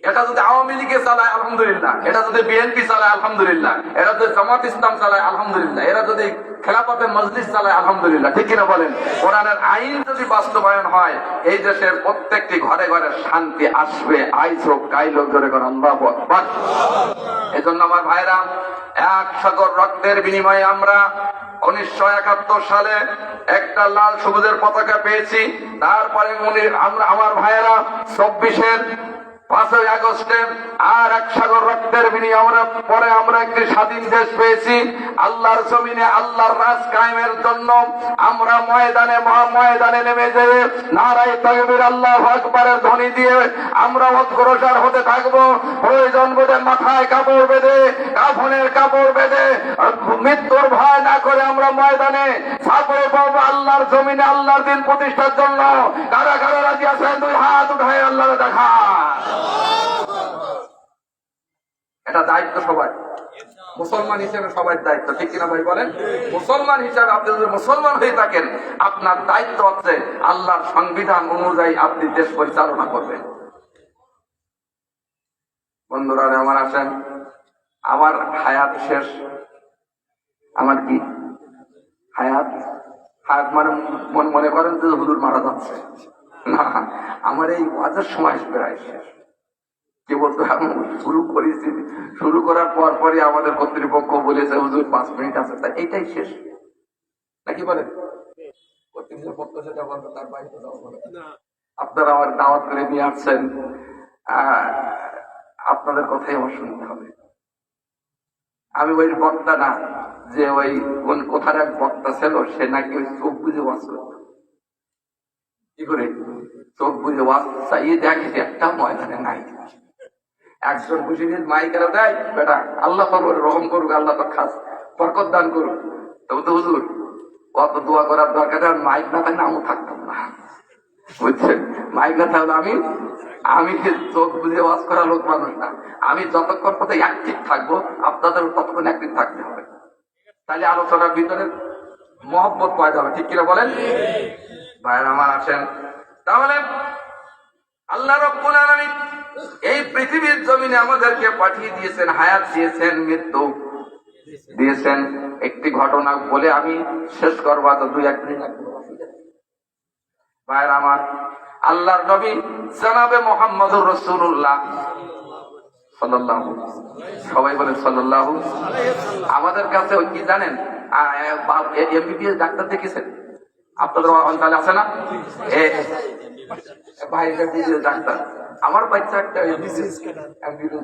এটা যদি আওয়ামী লীগে চালায় আলহামদুলিল্লাহ, এটা যদি বিএনপি চালায় আলহামদুলিল্লাহ, এরা যদি জামাত ইসলাম চালায় আলহামদুলিল্লাহ, এরা যদি খেলাফতে মজলিস চালায় আলহামদুলিল্লাহ, ঠিক কিনা বলেন? কোরআনের আইন যদি বাস্তবায়ন হয়, এই দেশের প্রত্যেকটি ঘরে ঘরে শান্তি আসবে। আইজ হোক কাইল হোক, জোরে করে আল্লাহু আকবার। এজন্য আমার ভাইরা, এক সাগর রক্তের বিনিময়ে আমরা 1971 সালে একটা লাল সবুজের পতাকা পেয়েছি। তারপরে আমার ভাইয়েরা 24-এর 5ই আগস্টে আর এক সাগর রক্তের বিনিময়ে পরে আমরা একটি স্বাধীন দেশ পেয়েছি। আল্লাহর জমিনে আল্লাহর রাজ কায়েমের জন্য আমরা ময়দানে নেমে যেয়ে নারায়ে তাকবীর আল্লাহু আকবারের ধ্বনি দিয়ে আমরা অগ্রসর হতে থাকবো। প্রয়োজন বোধে মাথায় কাপড় বেঁধে, কাফনের কাপড় বেঁধে, মৃত্যুর ভয় না করে আমরা ময়দানে ঝাঁপিয়ে পড়বো আল্লাহর জমিনে আল্লাহর দিন প্রতিষ্ঠার জন্য। কারা কারা রাজি আছেন? দুই হাত উঠায় আল্লাহরে দেখা। এটা দায়িত্ব সবাই, মুসলমান হিসেবে সবার দায়িত্ব, ঠিক কিনা ভাই বলেন? মুসলমান হিসেবে আপনি যদি মুসলমান হয়ে থাকেন, আপনার দায়িত্ব হচ্ছে আল্লাহর সংবিধান অনুযায়ী আপনি দেশ পরিচালনা করবেন। বন্ধুরা আমার আসেন, আমার হায়াত শেষ। আমার কি হায়াত? হায়াত মানে মনে করেন যে হুজুর মারা যাচ্ছে না, আমার এই ওয়াজের সময় প্রায় শেষ। কি বলতো, শুরু করেছি, শুরু করার পর পরই আমাদের কর্তৃপক্ষ বলেছে হুজুর 5 মিনিট আছে, তাই এইটাই শেষ নাকি বলেন? আপনারা আমার দাওয়াত করে নিয়ে আসছেন, আপনাদের কথাই আমার শুনতে হবে। আমি ওই বক্তা না যে ওই কোন কোথার এক বক্তা ছিল, সে নাকি ওই চোখ বুঝে ওয়াজ করত। কি করে চোখ বুঝে ওয়াজ চাইয়ে দেখে যে একটা ময়দানে নাই। একজন খুশি মাইকেরা দেয়, বেটা আল্লাহ রহম করুক, আল্লাহ তো খাস বরকত দান করুক। তবু তো হুজুর অত দোয়া করার দরকার, আর মাইক না থাকলে আমিও থাকতাম না, বুঝছেন? মাইক না থাকলে আমি চোখ বুঝে ওয়াজ করা লোক মানুষ না। আমি যতক্ষণ পথে অ্যাক্টিভ থাকবো, আপনাদের ততক্ষণ অ্যাক্টিভ থাকতে হবে। তাহলে আলোচনার ভিতরে মহব্বত পাওয়া যাবে, ঠিক কিনা বলেন ভাইয়ের আমার? আসেন তাহলে, আল্লাহ রাব্বুল আলামিন এই পৃথিবীর জমিনে আমাদেরকে পাঠিয়ে দিয়েছেন, হায়াত দিয়েছেন, মৃত্যু দিয়েছেন। একটি ঘটনা বলে আমি শেষ করবো, তো 2-1 মিনিট ভাইয়ের আমার। আল্লাহর নবী জনাবে মুহাম্মদুর রাসূলুল্লাহ সাল্লাল্লাহু, সবাই বলেন সাল্লাল্লাহু। আমাদের কাছে ওই কি জানেন, এমবিবিএস ডাক্তার দেখেছেন আপনাদের অঞ্চলে আছে না? ভাই ডাক্তার, আমার বাচ্চা একটা এমবিবিএস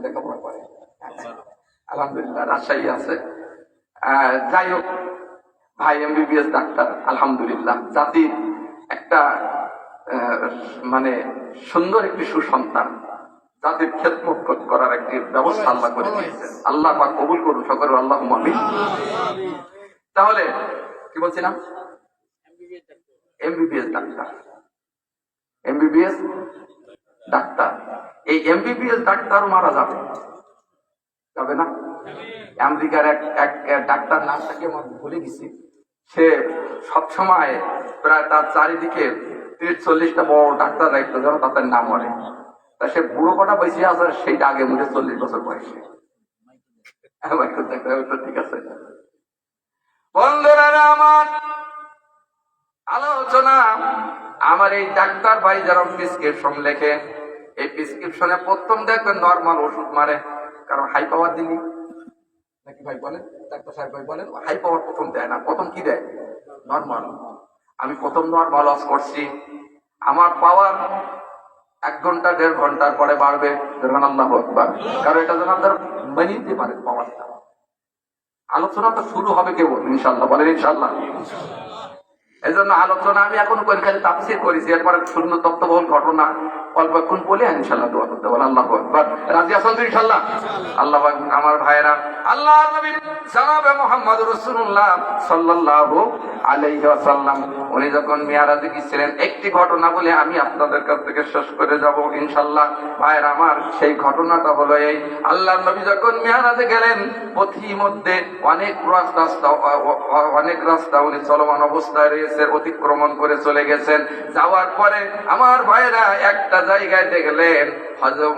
লেখাপড়া করে, আলহামদুলিল্লাহ রাজশাহী আছে। যাই হোক, ভাই এমবিবিএস ডাক্তার, আলহামদুলিল্লাহ। জাতির একটা মানে সুন্দর একটি সুসন্তান, জাতির খেদমত করার একটি ব্যবস্থা আল্লাহ করে দিয়েছেন। আল্লাহ পাক কবুল করুন সকল, আল্লাহুম্মা আমিন। তাহলে কি বলছিলাম? MBBS doctor, MBBS doctor. এই এমবিবিএস ডাক্তার মারা যাবে, যাবে না? আমেরিকার এক ডাক্তার, নামটাকে আমার ভুলে গেছি, সে সবসময় প্রায় তার চারিদিকে 30-40টা বড় ডাক্তার রাখতো যেন তাদের নাম বলে। তা সে বুড়ো কটা বেশি আছে, সেইটা আগে মুখে 40 বছর বয়সে। ঠিক আছে বন্ধুরা আমার, আলোচনা আমার এই ডাক্তার ভাই যারা প্রেসক্রিপশন লেখে, এই প্রেসক্রিপশনে প্রথম দেখবেন নর্মাল ওষুধ মারে, কারণ হাই পাওয়ার দিলি নাকি ভাই বলেন, ডাক্তার সাহেব ভাই বলেন, হাই পাওয়ার প্রথম দেয় না, প্রথম কি দেয়? নর্মাল। আমি প্রথম নর্মাল ওয়াজ করছি, আমার পাওয়ার 1 ঘন্টা 1.5 ঘন্টার পরে বাড়বে, আল্লাহু আকবার। কারণ এটা যেন আপনারা মেনে নিতে পারেন পাওয়ারটা। আলোচনা তো শুরু হবে কেবল, ইনশাল্লাহ বলেন ইনশাল্লাহ। এই জন্য আলোচনা আমি এখন খালি তাফসীর করেছি, এরপরে শূন্য তত্ত্ববহুল ঘটনা অল্পক্ষণ বলে ইনশাল্লাহ দোয়া করতে বলেন। আল্লাহু আকবার। রাজি আছেন তো ইনশাল্লাহ? আল্লাহ আমার ভাইরা, আল্লাহর নবী জনাবে মুহাম্মদুর রাসূলুল্লাহ সাল্লাল্লাহু আলাইহি ওয়াসাল্লাম উনি যখন মিরাজে গিয়েছিলেন, একটি ঘটনা বলে আমি আপনাদের কাছ থেকে শেষ করে যাব ইনশাল্লাহ ভাইরা আমার। সেই ঘটনাটা হলো এই, আল্লাহর নবী যখন মিরাজে গেলেন, পথি মধ্যে অনেক রাস্তা উনি চলমান অবস্থায় রয়েছে, অতিক্রমণ করে চলে গেছেন। যাওয়ার পরে আমার ভাইরা একটা জায়গায় দেখলেন,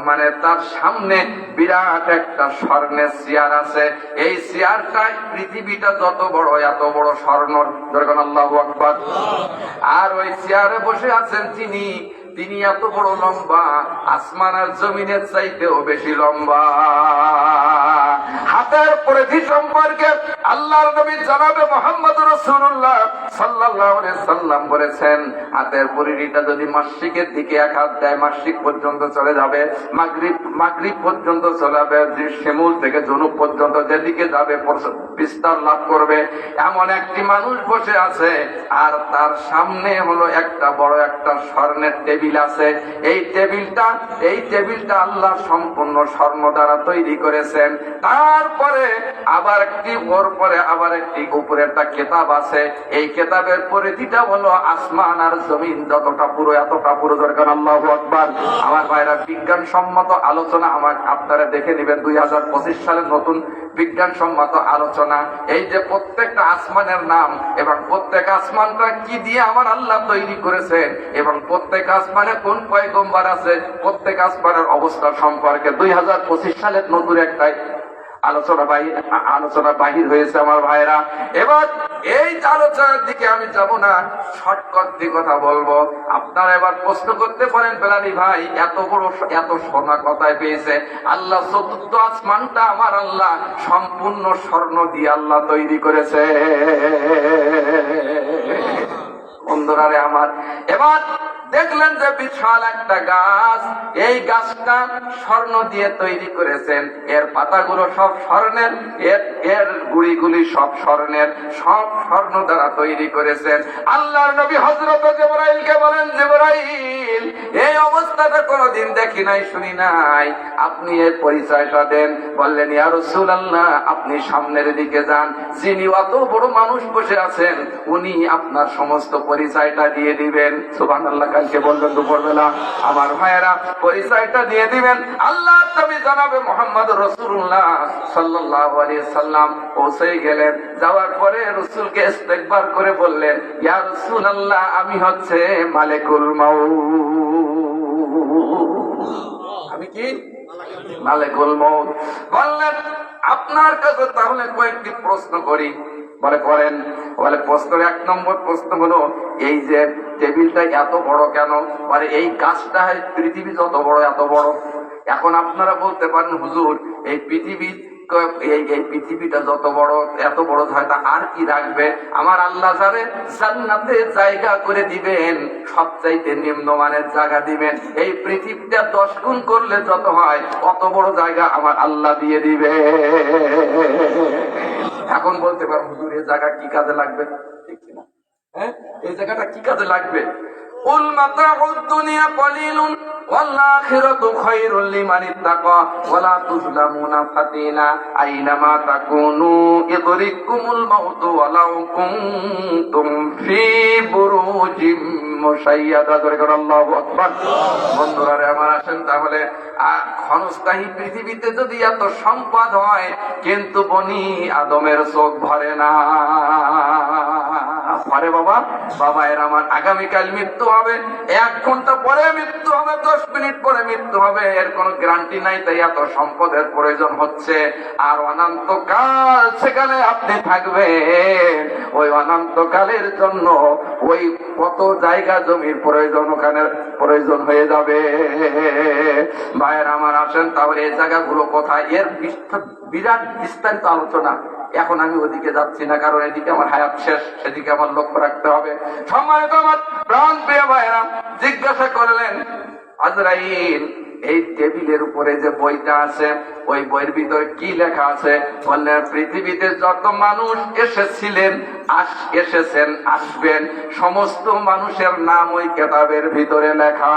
মানে তার সামনে বিরাট একটা স্বর্ণের চেয়ার আছে। এই চেয়ারটা পৃথিবীটা যত বড়, এত বড় স্বর্ণ, যখন আল্লাহু আকবার। আর ওই চেয়ারে বসে আছেন তিনি এত বড় লম্বা, আসমান আর জমিনের চাইতেও বেশি লম্বা। হাতের পরিধি সম্পর্কে আল্লাহর নবী জনাবে মুহাম্মদুর রাসূলুল্লাহ সাল্লাল্লাহু আলাইহি সাল্লাম বলেছেন, হাতের পরিধিটা যদি মাশরিকের দিকে এক হাত দেয়, মাশরিক পর্যন্ত চলে যাবে, মাগরিব পর্যন্ত চলে যাবে, শিমুল থেকে জনুব পর্যন্ত যেদিকে যাবে বিস্তার লাভ করবে। এমন একটি মানুষ বসে আছে, আর তার সামনে হলো একটা বড় একটা স্বর্ণের টেবিল আছে। এই টেবিলটা আল্লাহ সম্পূর্ণ স্বর্ণ দ্বারা তৈরি করেছেন। তারপরে আবার একটি উপরে একটা কিতাব আছে। এই কিতাবের পরিধিটা হলো আসমান আর জমিন যতটা পুরো, এতটা পুরো। দরকার আল্লাহু আকবার। আমার ভাইরা, বিজ্ঞানসম্মত আলোচনা আপনারা দেখে নেবেন, 2025 সালের নতুন বিজ্ঞানসম্মত আলোচনা। এই যে প্রত্যেকটা আসমানের নাম, এবং প্রত্যেক আসমানটা কি দিয়ে আমার আল্লাহ তৈরি করেছেন, এবং প্রত্যেক আসমানে কোন পয়গম্বর আছে, প্রত্যেক আসমানের অবস্থা সম্পর্কে 2025 সালের নতুন একটাই আলোচনা বাহির হয়েছে আমার ভাইরা। এবার এই আলোচনার দিকে আমি যাব না, শর্টকাট দিয়ে কথা বলবো। আপনারা এবার প্রশ্ন করতে পারেন, বেলালি ভাই এত সোনা কথায় পেয়েছে? আল্লাহ চতুর্থ আসমানটা আমার আল্লাহ সম্পূর্ণ স্বর্ণ দিয়ে আল্লাহ তৈরি করেছে। বন্ধুরা রে আমার, এবার দেখলেন যে বিশাল একটা গাছ, এই গাছটা স্বর্ণ দিয়ে তৈরি করেছেন, এর পাতাগুলো সব স্বর্ণের, এর গুড়িগুলি সব স্বর্ণের, সব স্বর্ণ দ্বারা তৈরি করেছেন। আল্লাহর নবী হযরত জিবরাইলকে বলেন, জিবরাইল, এই অবস্থাটা কোনোদিন দেখি নাই, শুনি নাই, আপনি এর পরিচয়টা দেন। বললেন, ইয়া রাসূলুল্লাহ, আপনি সামনের দিকে যান, যিনি অত বড় মানুষ বসে আছেন উনি আপনার সমস্ত পরিচয়টা দিয়ে দিবেন। সুবহানাল্লাহ। কালকে বলবেন দুপুরবেলা, আমার ভাইয়েরা, পরিচয়টা দিয়ে দিবেন। আল্লাহ নবী জনাবে মুহাম্মদুর রাসূলুল্লাহ সাল্লাল্লাহু আলাইহি সাল্লাম পৌঁছে গেলেন। যাওয়ার পরে রাসূলকে ইস্তেগফার করে বললেন, ইয়া রাসূলুল্লাহ, আমি হচ্ছে মালিকুল মাউত। আমি কি? মালিকুল মাউত। বললেন, আপনার কাছে তাহলে কয়েকটি প্রশ্ন করি। বলে করেন। বলে প্রশ্নের 1 নম্বর প্রশ্ন হলো, এই যে টেবিলটা এত বড় কেন? বলে এই গাছটা পৃথিবী যত বড় এত বড়। এখন আপনারা বলতে পারেন, হুজুর, এই পৃথিবীটা যত বড়, এত বড় হয়, তা আর কি রাখবে? আমার আল্লাহ যারে জান্নাতে জায়গা করে দিবেন, সবচাইতে নিম্নমানের জায়গা দিবেন। এই পৃথিবীটা 10 গুণ করলে যত হয়, অত বড় জায়গা আমার আল্লাহ দিয়ে দিবে। এখন বলতে পারো, হুজুর, এই জায়গা কি কাজে লাগবে? ঠিক কিনা? হ্যাঁ, এই জায়গাটা কি কাজে লাগবে? কুল মাতাউদ দুনিয়া কলিলুন ওয়াল আখিরাতু খায়রুল লিমান ইত্তাকা ওয়া লা তুজলামুনা ফাতিনা আইনামা তাকুনু ইদরিকুমুল মাউত ওয়ালাউ কুনতুম ফি বুরুজিম মুশাইয়াদা। আল্লাহু আকবার। বন্ধুরা আমার, আসেন তাহলে, ক্ষণস্থায়ী পৃথিবীতে যদি এত সম্পদ হয়, কিন্তু বনি আদমের চোখ ভরে না। আরে বাবা, বাবা এর আমার আগামীকাল মৃত্যু হবে, 1 ঘন্টা পরে মৃত্যু হবে, 10 মিনিট পরে মৃত্যু হবে, এর কোনো গ্যারান্টি নাই। তাই এত সম্পদের প্রয়োজন হচ্ছে। আর অনন্তকাল সেখানে আপনি থাকবেন, ওই অনন্তকালের জন্য ওই কত জায়গা জমির প্রয়োজন, ওখানে প্রয়োজন হয়ে যাবে। ভাইয়ের আমার, আসেন তাহলে এই জায়গাগুলো কোথায়? এর বিরাট বিস্তারিত আলোচনা। এখন আমি ওদিকে যাচ্ছি না, কারণ এদিকে আমার হায়াত শেষ, সেদিকে আমার লক্ষ্য রাখতে হবে। সম্মানিত আমার প্রাণ প্রিয় ভাইরা, জিজ্ঞাসা করলেন, আজরাইল, এই টেবিলের উপরে যে বইটা আছে, ওই বইয়ের ভিতরে কি লেখা আছে? বললেন, পৃথিবীতে যত মানুষ এসেছিলেন, এসেছেন, আসবেন, সমস্ত মানুষের নাম ওই কিতাবের ভিতরে লেখা।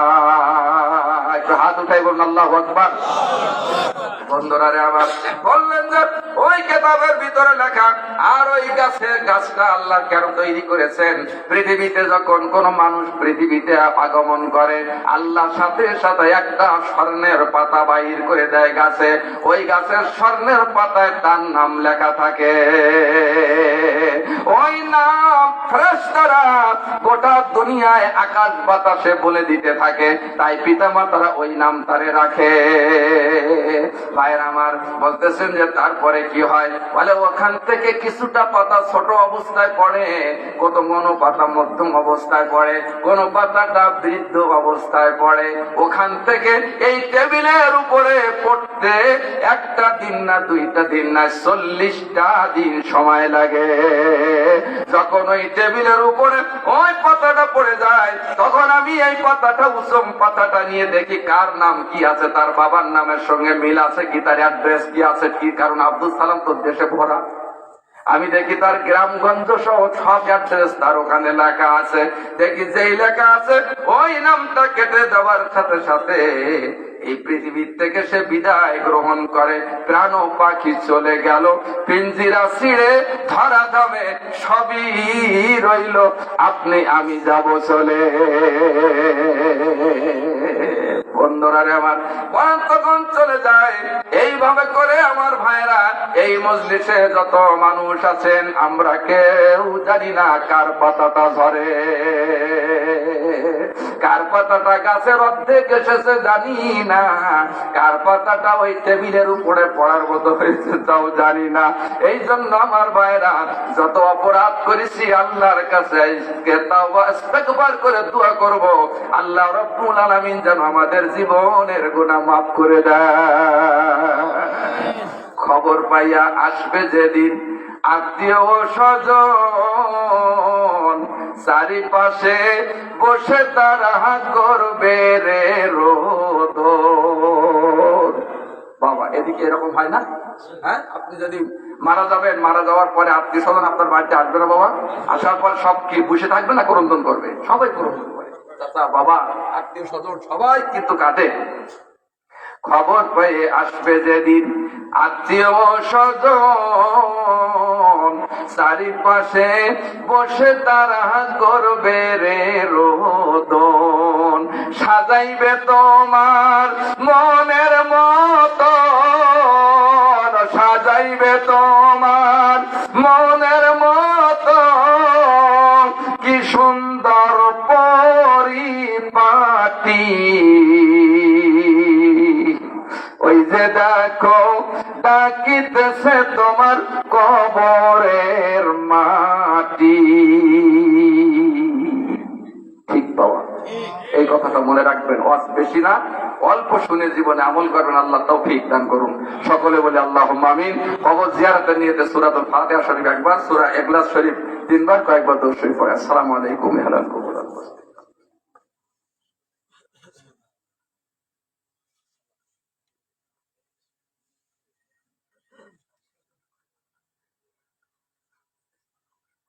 একটু হাত উঠাই বলুন আল্লাহু আকবার। বন্ধুরা আমার, বললেন যে ওই কিতাবের ভিতরে লেখা। আর ওই গাছটা আল্লাহ কেন তৈরি করেছেন? পৃথিবীতে যখন কোন মানুষ পৃথিবীতে আগমন করে, আল্লাহ সাথে সাথে একটা স্বর্ণের পাতা বাইর করে দেয় গাছে। ওই গাছের স্বর্ণের পাতায় তার নাম লেখা থাকে। ওই নাম ফেরেশতারা গোটা দুনিয়ায় আকাশ বাতাসে বলে দিতে থাকে। তাই পিতামাতারা ওই নাম তারে রাখে। ভাইয়ের আমার, বলতেছেন যে তারপরে কি হয়? বলে, ওখান থেকে কিছুটা পাতা ছোট অবস্থায় পড়ে, কোন পাতা মধ্যম অবস্থায় পড়ে, কোন পাতাটা বৃদ্ধ অবস্থায় পড়ে। ওখান থেকে এই টেবিলের উপরে পড়তে 1টা দিন না 2টা দিন না 40টা দিন সময় লাগে। যখন ওই টেবিলের উপরে ওই পাতাটা পড়ে যায়, তখন আমি এই পাতাটা, উসম পাতাটা নিয়ে দেখি কার নাম কি আছে, তার বাবার নামের সঙ্গে মিল আছে কি, তার অ্যাড্রেস কি আছে কি। কারণ আব্দুল সালাম তো দেশে ভরা। আমি দেখি তার গ্রামগঞ্জ সহ সব অ্যাড্রেস তার ওখানে লেখা আছে। দেখি যেই লেখা আছে, ওই নামটা কেটে দেওয়ার সাথে সাথে এই পৃথিবীর থেকে সে বিদায় গ্রহণ করে। প্রাণ পাখি চলে গেল, পিঞ্জিরা ছিঁড়ে ধরা দামে সবই রইল, আপনি আমি যাব চলে। বন্ধুরা আমার, তখন চলে যায়। এইভাবে করে আমার ভাইরা, এই মজলিসে যত মানুষ আছেন, আমরা কেউ জানি না কার পাতাটা ঝরে, কার পাতাটা গাছের অর্ধেক এসেছে জানি না, কার পাতাটা ওই টেবিলের উপরে পড়ার মতো হয়েছে তাও জানি না। এই জন্য আমার ভাইরা, যত অপরাধ করেছি আল্লাহর কাছে তাওবা ইস্তেগফার করে দোয়া করব, আল্লাহ রাব্বুল আলামিন যেন আমাদের জীবনের গুনাহ মাফ করে দেয়। খবর পাইয়া আসবে যেদিন আত্মীয় স্বজন, চারিপাশে বসে তারা করবে রে রোদন। বাবা, এদিকে এরকম হয় না? হ্যাঁ, আপনি যদি মারা যাবেন, মারা যাওয়ার পরে আত্মীয় স্বজন আপনার বাড়িতে আসবে না বাবা? আসার পর সব কি বসে থাকবে না ক্রন্দন করবে? সবাই ক্রন্দন করে, চাচা বাবা আত্মীয় স্বজন সবাই কিন্তু কাটে। খবর পেয়ে আসবে যেদিন আত্মীয় স্বজন, চারিপাশে বসে তারা করবে রে রোদন। সাজাইবে তোমার মনের মতন, সাজাইবে তোমার মনের মতন, কি সুন্দর পরিপাটি। ওই যে দেখো ডাকিতেছে তোমার কবরের মাটি। ঠিক বাবা, এই কথাটা মনে রাখবেন। ওয়াজ বেশি না, অল্প শুনে জীবনে আমল করবেন। আল্লাহ তৌফিক দান করুন। সকলে বলে আল্লাহুম্মা আমিন। কবর জিয়ারতের নিয়তে সূরাতুল ফাতিহা শরীফ একবার, সূরা ইখলাস শরীফ 3 বার, কয়েকবার দরুদ শরীফ পড়ে। আসসালামু আলাইকুম।